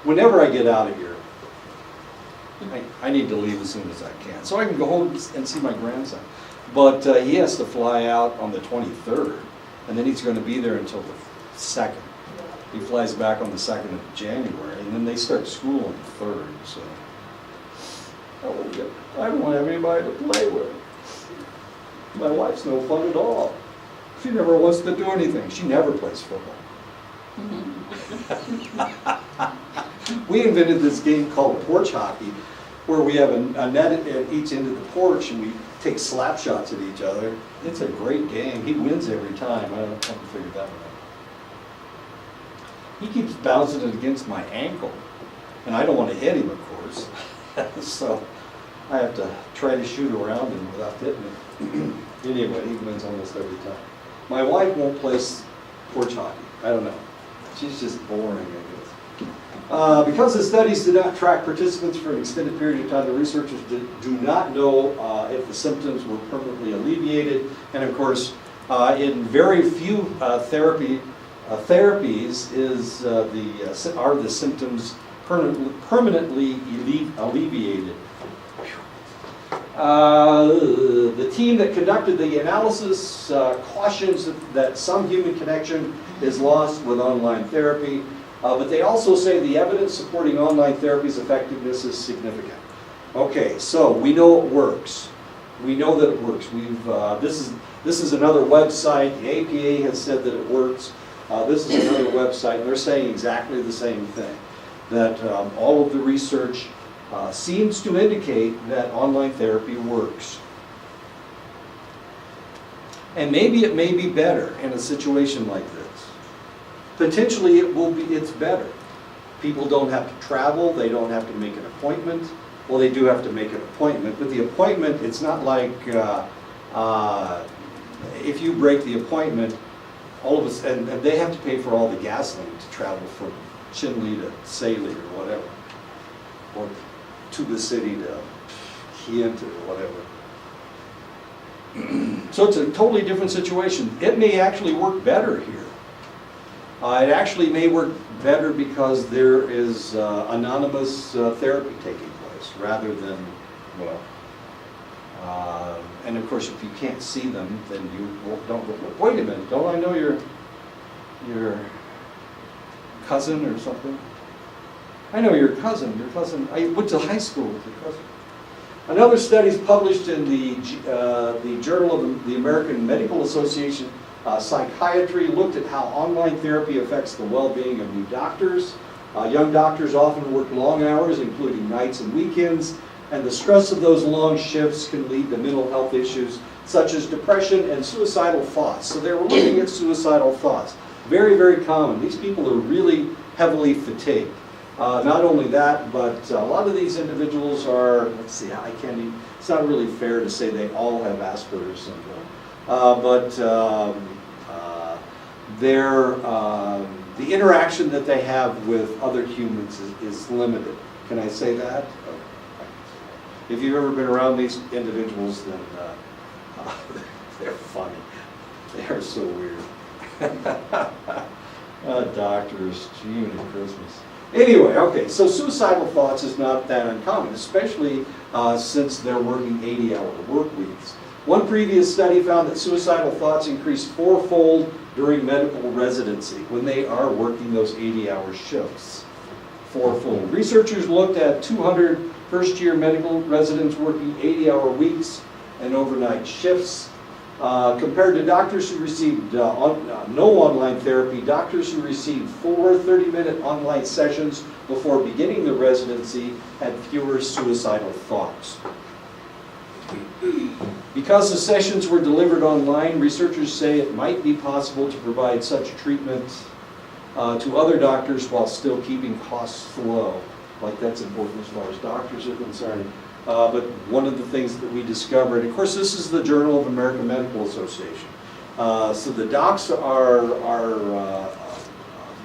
whenever I get out of here, I need to leave as soon as I can, so I can go home and see my grandson. But he has to fly out on the 23rd, and then he's going to be there until the 2nd. He flies back on the 2nd of January, and then they start school on the 3rd, so I don't have anybody to play with. My wife's no fun at all. She never wants to do anything. She never plays football. We invented this game called porch hockey, where we have a net at each end of the porch, and we take slap shots at each other. It's a great game. He wins every time. I haven't figured that one out. He keeps bouncing it against my ankle, and I don't want to hit him, of course. So I have to try to shoot around him without hitting him. Anyway, he wins almost every time. My wife won't play porch hockey. I don't know. She's just boring, I guess. Because the studies did not track participants for an extended period of time, the researchers do not know if the symptoms were permanently alleviated. And of course, In very few therapies are the symptoms permanently alleviated. The team that conducted the analysis cautions that some human connection is lost with online therapy, but they also say the evidence supporting online therapy's effectiveness is significant. Okay, so we know it works. We know that it works. This is another website. The APA has said that it works. This is another website. They're saying exactly the same thing. That all of the research seems to indicate that online therapy works. And maybe it may be better in a situation like this. Potentially it's better. People don't have to travel, they don't have to make an appointment. Well, they do have to make an appointment, but the appointment, it's not like if you break the appointment, all of us, and they have to pay for all the gasoline to travel from Chinle to Saley or whatever, or to the city to Kent or whatever. So it's a totally different situation. It may actually work better here. It actually may work better because there is anonymous therapy taking place rather than, well, and of course if you can't see them, then you don't go, wait a minute, don't I know your cousin or something? I know your cousin, I went to high school with your cousin. Another study is published in the Journal of the American Medical Association Psychiatry, looked at how online therapy affects the well-being of new doctors. Young doctors often work long hours, including nights and weekends, and the stress of those long shifts can lead to mental health issues such as depression and suicidal thoughts. So they were looking at suicidal thoughts. Very, very common. These people are really heavily fatigued. Not only that, but a lot of these individuals are, let's see, I can't even, it's not really fair to say they all have Asperger's syndrome. The interaction that they have with other humans is limited. Can I say that? If you've ever been around these individuals, then they're funny. They are so weird. Doctors, June and Christmas. Anyway, okay, so suicidal thoughts is not that uncommon, especially since they're working 80-hour work weeks. One previous study found that suicidal thoughts increased fourfold during medical residency when they are working those 80-hour shifts. Fourfold. Researchers looked at 200 first-year medical residents working 80-hour weeks and overnight shifts. Compared to doctors who received no online therapy, doctors who received 4 30-minute online sessions before beginning the residency had fewer suicidal thoughts. Because the sessions were delivered online, researchers say it might be possible to provide such treatment to other doctors while still keeping costs low. Like that's important as far as doctors are concerned. But one of the things that we discovered, of course this is the Journal of American Medical Association. So the docs are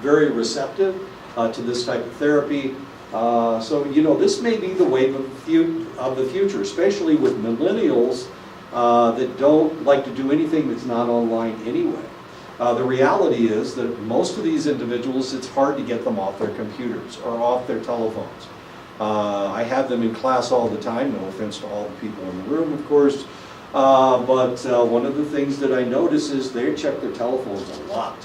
very receptive to this type of therapy. So, you know, this may be the wave of the future, especially with millennials that don't like to do anything that's not online anyway. The reality is that most of these individuals, it's hard to get them off their computers or off their telephones. I have them in class all the time, no offense to all the people in the room, of course. But one of the things that I notice is they check their telephones a lot.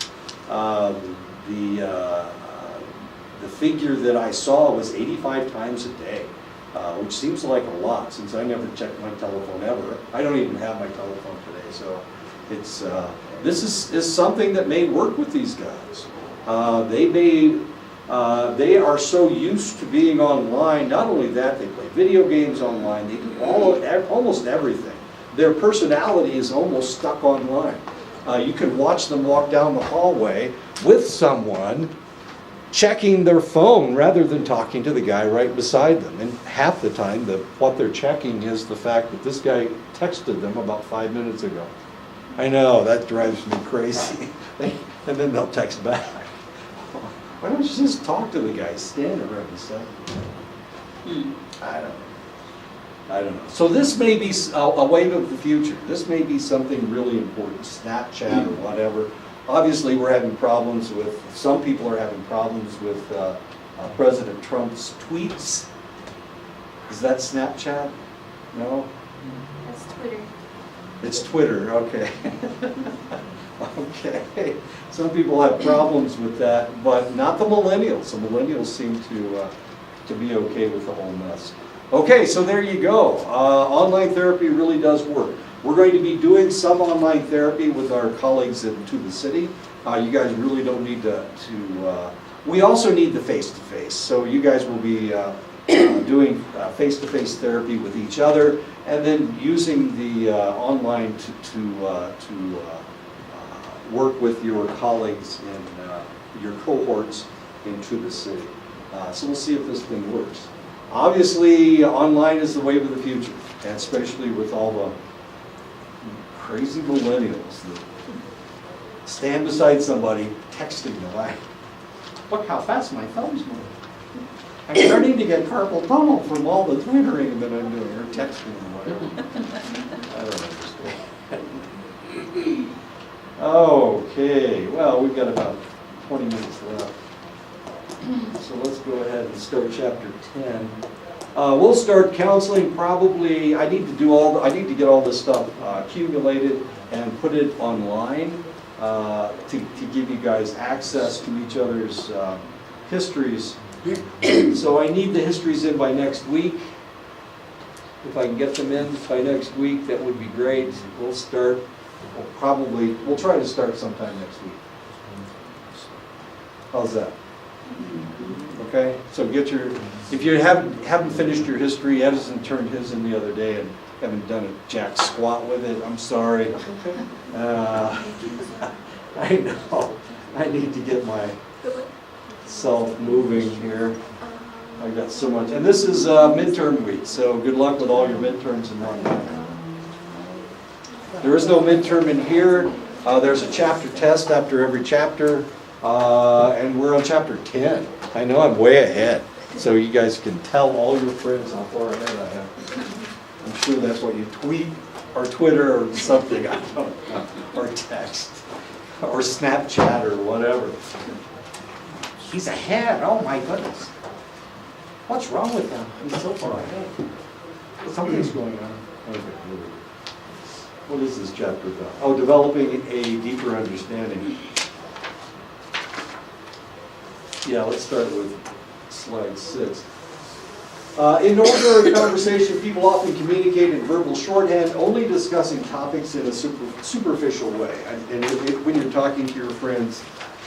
The figure that I saw was 85 times a day, which seems like a lot since I never checked my telephone ever. I don't even have my telephone today, so it's this is something that may work with these guys. They are so used to being online. Not only that, they play video games online. They do almost everything. Their personality is almost stuck online. You can watch them walk down the hallway with someone checking their phone rather than talking to the guy right beside them. And half the time, what they're checking is the fact that this guy texted them about 5 minutes ago. I know, that drives me crazy. And then they'll text back. Why don't you just talk to the guy standing right beside you? I don't know. I don't know. So this may be a wave of the future. This may be something really important, Snapchat or whatever. Obviously, we're having problems with, some people are having problems with President Trump's tweets. Is that Snapchat? No?
That's Twitter.
It's Twitter, okay. Okay. Some people have problems with that, but not the millennials. The millennials seem to be okay with the whole mess. Okay, so there you go. Online therapy really does work. We're going to be doing some online therapy with our colleagues in Tuba City. You guys really don't need we also need the face-to-face. So you guys will be doing face-to-face therapy with each other and then using the online to work with your colleagues in your cohorts in Tuba City. So we'll see if this thing works. Obviously, online is the wave of the future, and especially with all the crazy millennials that stand beside somebody texting them like, look how fast my thumb's moving. I'm starting to get carpal tunnel from all the twittering that I'm doing, or texting or whatever. I don't understand. Okay, well, we've got about 20 minutes left. So let's go ahead and start chapter 10. We'll start counseling probably, I need to get all this stuff accumulated and put it online to give you guys access to each other's histories. So I need the histories in by next week. If I can get them in by next week, that would be great. We'll try to start sometime next week. How's that? Okay, so if you haven't finished your history, Edison turned his in the other day and haven't done a jack squat with it, I'm sorry. I know, I need to get myself moving here. I got so much, and this is midterm week, so good luck with all your midterms and whatnot. There is no midterm in here. There's a chapter test after every chapter. And we're on chapter 10. I know I'm way ahead, so you guys can tell all your friends how far ahead I am. I'm sure that's what you tweet or Twitter or something, I don't know, or text or Snapchat or whatever. He's ahead, oh my goodness. What's wrong with him? He's so far ahead. Something's going on. Okay, what is this chapter about? Oh, developing a deeper understanding. Yeah, let's start with slide 6. In ordinary conversation, people often communicate in verbal shorthand, only discussing topics in a superficial way. And when you're talking to your friends,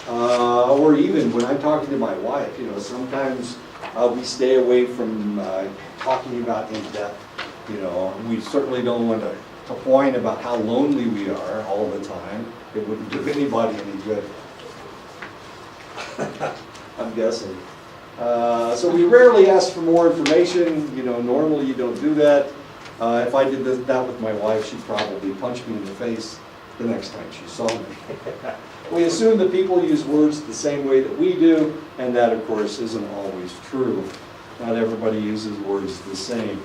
or even when I'm talking to my wife, sometimes we stay away from talking about in depth. We certainly don't want to whine about how lonely we are all the time. It wouldn't do anybody any good. I'm guessing. So we rarely ask for more information. Normally you don't do that. If I did that with my wife, she'd probably punch me in the face the next time she saw me. We assume that people use words the same way that we do, and that, of course, isn't always true. Not everybody uses words the same.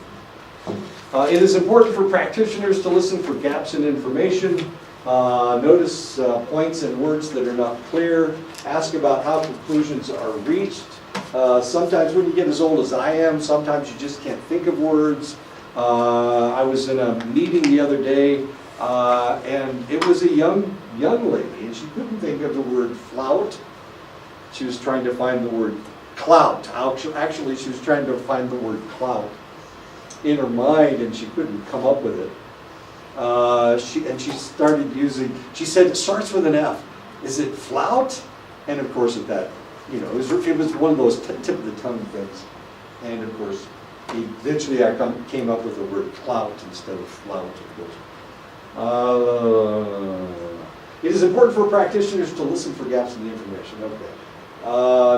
It is important for practitioners to listen for gaps in information. Notice points and words that are not clear. Ask about how conclusions are reached. Sometimes when you get as old as I am, sometimes you just can't think of words. I was in a meeting the other day, and it was a young lady, and she couldn't think of the word flout. She was trying to find the word clout. Actually, she was trying to find the word clout in her mind, and she couldn't come up with it. She started using, she said it starts with an F. Is it flout? And of course at that, it was one of those tip of the tongue things. And of course, eventually I came up with the word clout instead of flout. It is important for practitioners to listen for gaps in the information. Okay.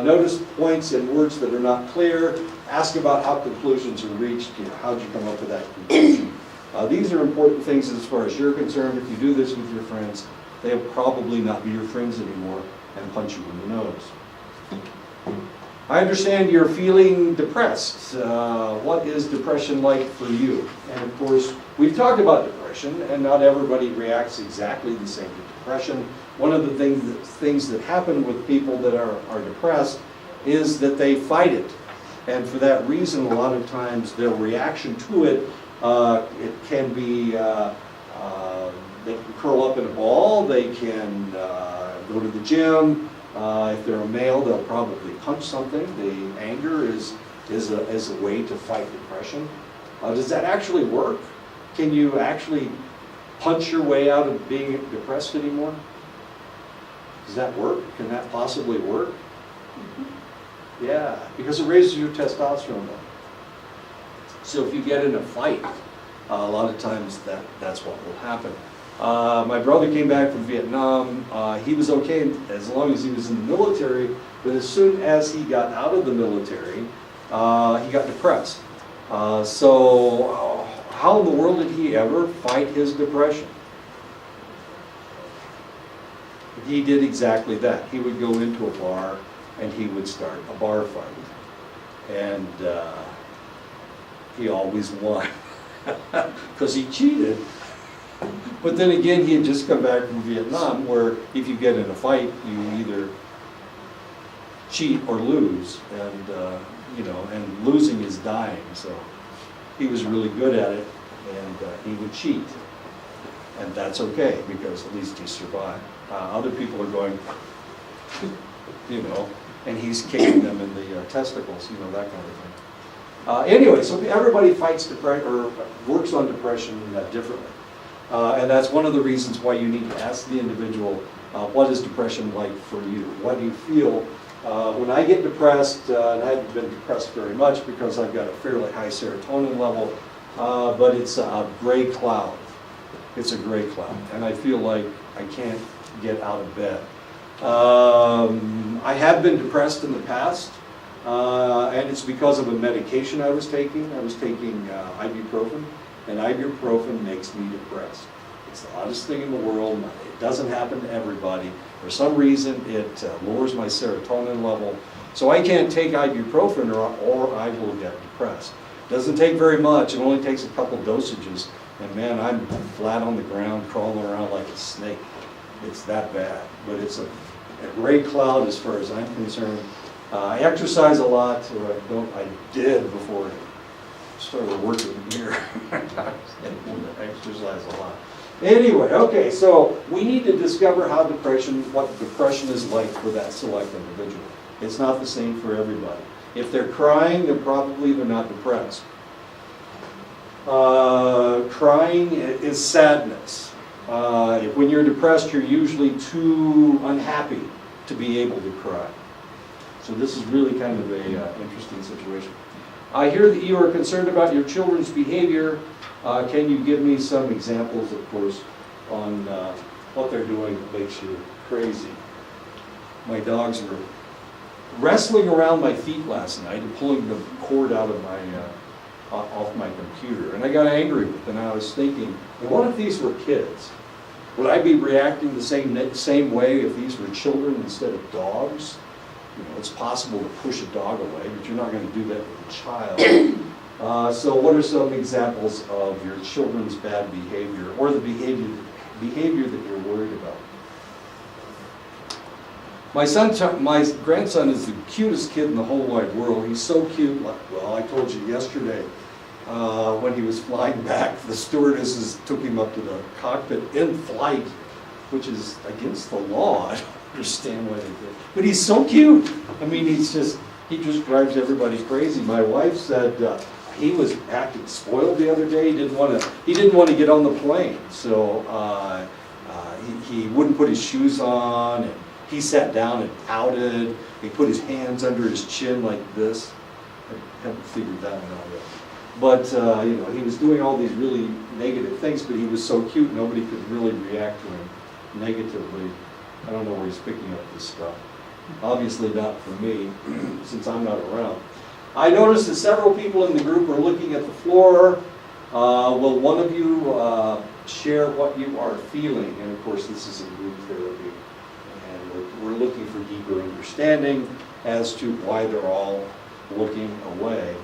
Notice points and words that are not clear. Ask about how conclusions are reached. How'd you come up with that conclusion? These are important things as far as you're concerned. If you do this with your friends, they'll probably not be your friends anymore and punch you in the nose. I understand you're feeling depressed. What is depression like for you? And of course, we've talked about depression, and not everybody reacts exactly the same to depression. One of the things that happen with people that are depressed is that they fight it. And for that reason, a lot of times their reaction to it, it can be, they can curl up in a ball, they can go to the gym. If they're a male, they'll probably punch something. The anger is a way to fight depression. Does that actually work? Can you actually punch your way out of being depressed anymore? Does that work? Can that possibly work? Yeah, because it raises your testosterone level. So if you get in a fight, a lot of times that's what will happen. My brother came back from Vietnam. He was okay as long as he was in the military, but as soon as he got out of the military, he got depressed. So how in the world did he ever fight his depression? He did exactly that. He would go into a bar and he would start a bar fight. And he always won because he cheated. But then again, he had just come back from Vietnam, where if you get in a fight, you either cheat or lose, and and losing is dying. So he was really good at it, and he would cheat, and that's okay because at least he survived. Other people are going, and he's kicking them in the testicles, that kind of thing. Anyway, so everybody fights depression or works on depression differently. And that's one of the reasons why you need to ask the individual, what is depression like for you? What do you feel? When I get depressed, and I haven't been depressed very much because I've got a fairly high serotonin level, but it's a gray cloud. It's a gray cloud, and I feel like I can't get out of bed. I have been depressed in the past, and it's because of a medication I was taking. I was taking ibuprofen. And ibuprofen makes me depressed. It's the oddest thing in the world. It doesn't happen to everybody. For some reason, it lowers my serotonin level. So I can't take ibuprofen or I will get depressed. It doesn't take very much. It only takes a couple dosages. And man, I'm flat on the ground, crawling around like a snake. It's that bad. But it's a gray cloud as far as I'm concerned. I exercise a lot. I did before started working here. I exercise a lot. Anyway, okay, so we need to discover what depression is like for that select individual. It's not the same for everybody. If they're crying, they're not depressed. Crying is sadness. When you're depressed, you're usually too unhappy to be able to cry. So this is really kind of a interesting situation. I hear that you are concerned about your children's behavior. Can you give me some examples, of course, on what they're doing that makes you crazy? My dogs were wrestling around my feet last night and pulling the cord out of off my computer. And I got angry with them, and I was thinking, what if these were kids? Would I be reacting the same way if these were children instead of dogs? It's possible to push a dog away, but you're not going to do that with a child. So what are some examples of your children's bad behavior, or the behavior that you're worried about? My grandson is the cutest kid in the whole wide world. He's so cute. Well, I told you yesterday, when he was flying back, the stewardesses took him up to the cockpit in flight, which is against the law. I don't understand why they did. But he's so cute. I mean, he just drives everybody crazy. My wife said he was acting spoiled the other day. He didn't want to get on the plane, so he wouldn't put his shoes on, and he sat down and pouted. He put his hands under his chin like this. I haven't figured that one out yet. But he was doing all these really negative things, but he was so cute, nobody could really react to him negatively. I don't know where he's picking up this stuff. Obviously not for me, since I'm not around. I noticed that several people in the group are looking at the floor. Will one of you share what you are feeling? And of course, this is a group therapy, and we're looking for deeper understanding. as to why they're all looking away.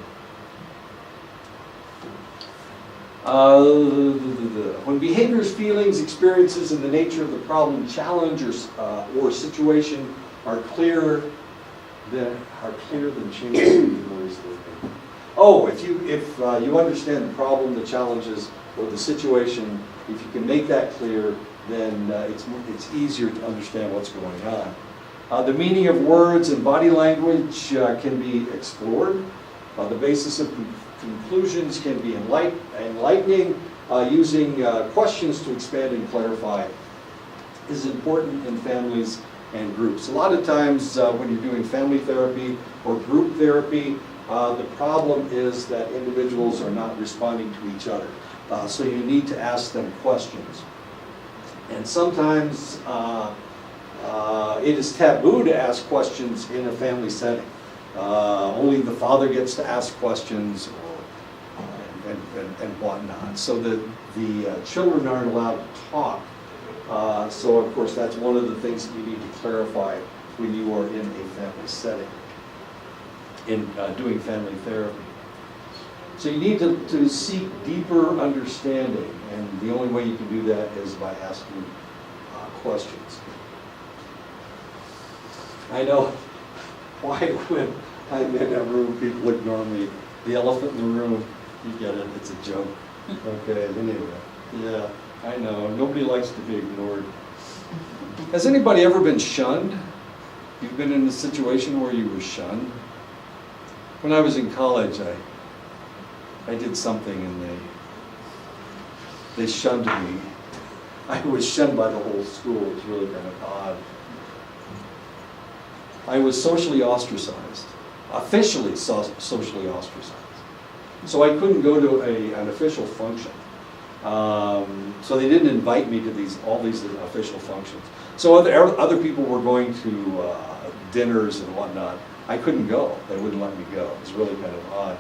When behaviors, feelings, experiences, and the nature of the problem, challenge, or situation are clear than changing noise. Oh, if you understand the problem, the challenges, or the situation, if you can make that clear, then it's easier to understand what's going on. The meaning of words and body language can be explored. The basis of conclusions can be enlightening. Using questions to expand and clarify is important in families and groups. A lot of times when you're doing family therapy or group therapy, the problem is that individuals are not responding to each other. So you need to ask them questions. And sometimes it is taboo to ask questions in a family setting. Only the father gets to ask questions and whatnot. So the children aren't allowed to talk. So of course that's one of the things that you need to clarify when you are in a family setting, in doing family therapy. So you need to seek deeper understanding, and the only way you can do that is by asking questions. I know why when I'm in a room, people ignore me. The elephant in the room, you get it, it's a joke. Okay, anyway, yeah, I know, nobody likes to be ignored. Has anybody ever been shunned? You've been in a situation where you were shunned? When I was in college, I did something and they shunned me. I was shunned by the whole school. It was really kind of odd. I was socially ostracized, officially socially ostracized. So I couldn't go to an official function. So they didn't invite me to all these official functions. So other people were going to dinners and whatnot. I couldn't go. They wouldn't let me go. It was really kind of odd.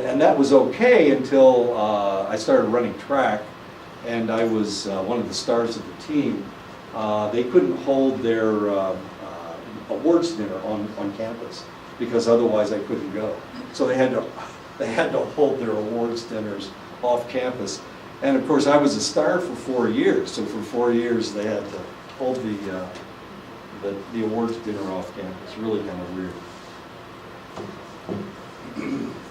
And that was okay until I started running track, and I was one of the stars of the team. They couldn't hold their awards dinner on campus because otherwise I couldn't go. So they had to hold their awards dinners off campus. And of course I was a star for 4 years, so for 4 years they had to hold the awards dinner off campus. Really kind of weird.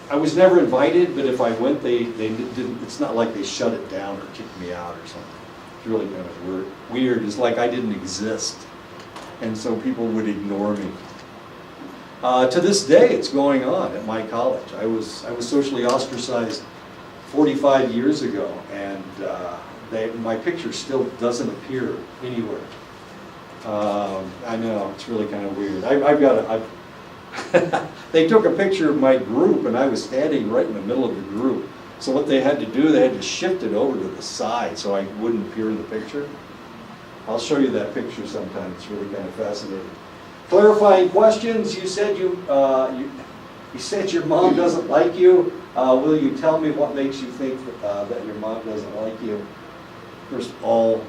I was never invited, but if I went, they didn't. It's not like they shut it down or kicked me out or something. It's really kind of weird. It's like I didn't exist, and so people would ignore me. To this day, it's going on at my college. I was socially ostracized 45 years ago, and my picture still doesn't appear anywhere. I know, it's really kind of weird. They took a picture of my group, and I was standing right in the middle of the group. So what they had to do, they had to shift it over to the side so I wouldn't appear in the picture. I'll show you that picture sometime. It's really kind of fascinating. Clarifying questions. You said you said your mom doesn't like you. Will you tell me what makes you think that your mom doesn't like you? First, all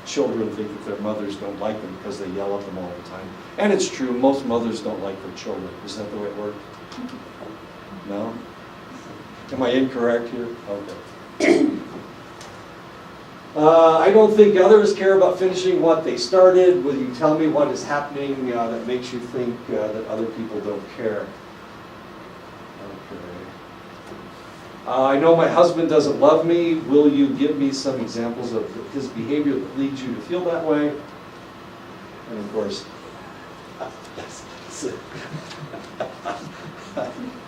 children think that their mothers don't like them because they yell at them all the time. And it's true, most mothers don't like their children. Is that the way it works? No? Am I incorrect here? Okay. I don't think others care about finishing what they started. Will you tell me what is happening that makes you think that other people don't care? Okay. I know my husband doesn't love me. Will you give me some examples of his behavior that leads you to feel that way? And of course,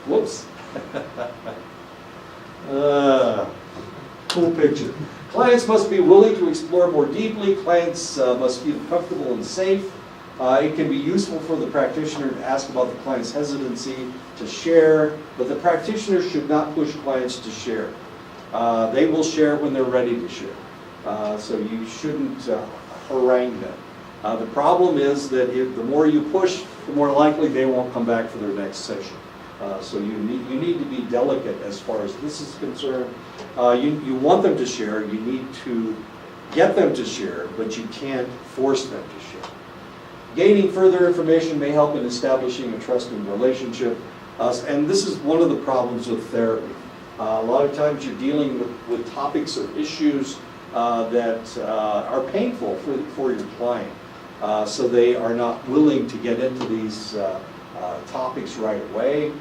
whoops. Cool picture. Clients must be willing to explore more deeply. Clients must feel comfortable and safe. It can be useful for the practitioner to ask about the client's hesitancy to share, but the practitioner should not push clients to share. They will share when they're ready to share. So you shouldn't harangue them. The problem is that the more you push, the more likely they won't come back for their next session. So you need to be delicate as far as this is concerned. You want them to share, you need to get them to share, but you can't force them to share. Gaining further information may help in establishing a trusting relationship. And this is one of the problems with therapy. A lot of times you're dealing with topics or issues that are painful for your client. So they are not willing to get into these topics right away.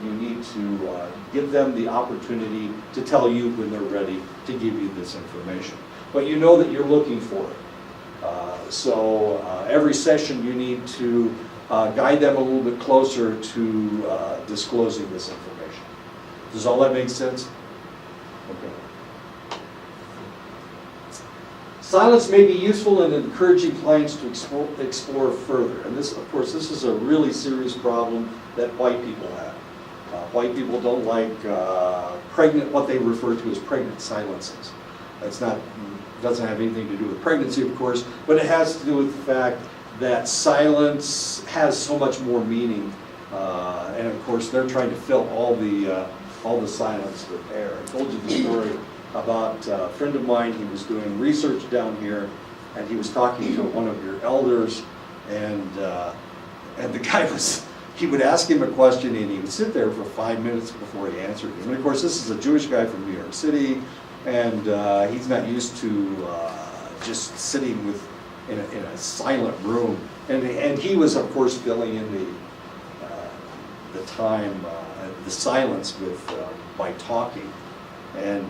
You need to give them the opportunity to tell you when they're ready to give you this information. But you know that you're looking for it. So every session you need to guide them a little bit closer to disclosing this information. Does all that make sense? Okay. Silence may be useful in encouraging clients to explore further. And this, of course, this is a really serious problem that white people have. White people don't like what they refer to as pregnant silences. That's not, doesn't have anything to do with pregnancy, of course, but it has to do with the fact that silence has so much more meaning. And of course, they're trying to fill all the silence with air. I told you the story about a friend of mine. He was doing research down here, and he was talking to one of your elders, and the guy was, he would ask him a question, and he would sit there for 5 minutes before he answered him. And of course, this is a Jewish guy from New York City, and he's not used to just sitting in a silent room. And he was, of course, filling in the time, the silence by talking. And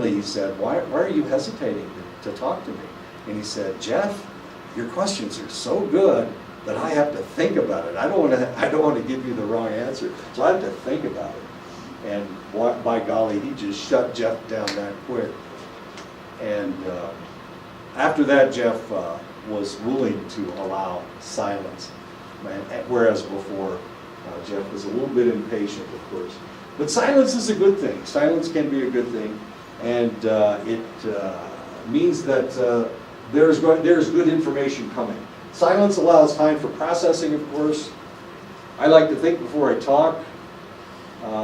he said, why are you hesitating to talk to me? And he said, Jeff, your questions are so good that I have to think about it. I don't want to give you the wrong answer, so I have to think about it. And by golly, he just shut Jeff down that quick. And after that, Jeff was willing to allow silence, whereas before, Jeff was a little bit impatient, of course. But silence is a good thing. Silence can be a good thing, and it means that there's good information coming. Silence allows time for processing, of course. I like to think before I talk.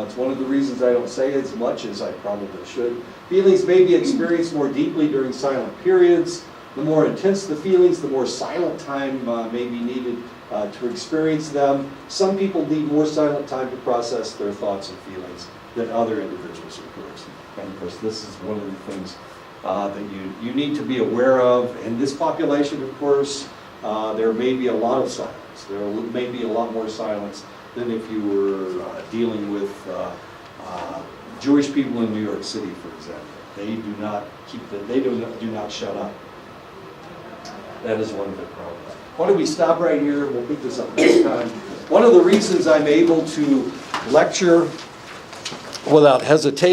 It's one of the reasons I don't say as much as I probably should. Feelings may be experienced more deeply during silent periods. The more intense the feelings, the more silent time may be needed to experience them. Some people need more silent time to process their thoughts and feelings than other individuals, of course. And of course, this is one of the things that you need to be aware of. In this population, of course, there may be a lot of silence. There may be a lot more silence than if you were dealing with Jewish people in New York City, for example. They do not do not shut up. That is one of the problems. Why don't we stop right here? We'll pick this up next time. One of the reasons I'm able to lecture without hesitation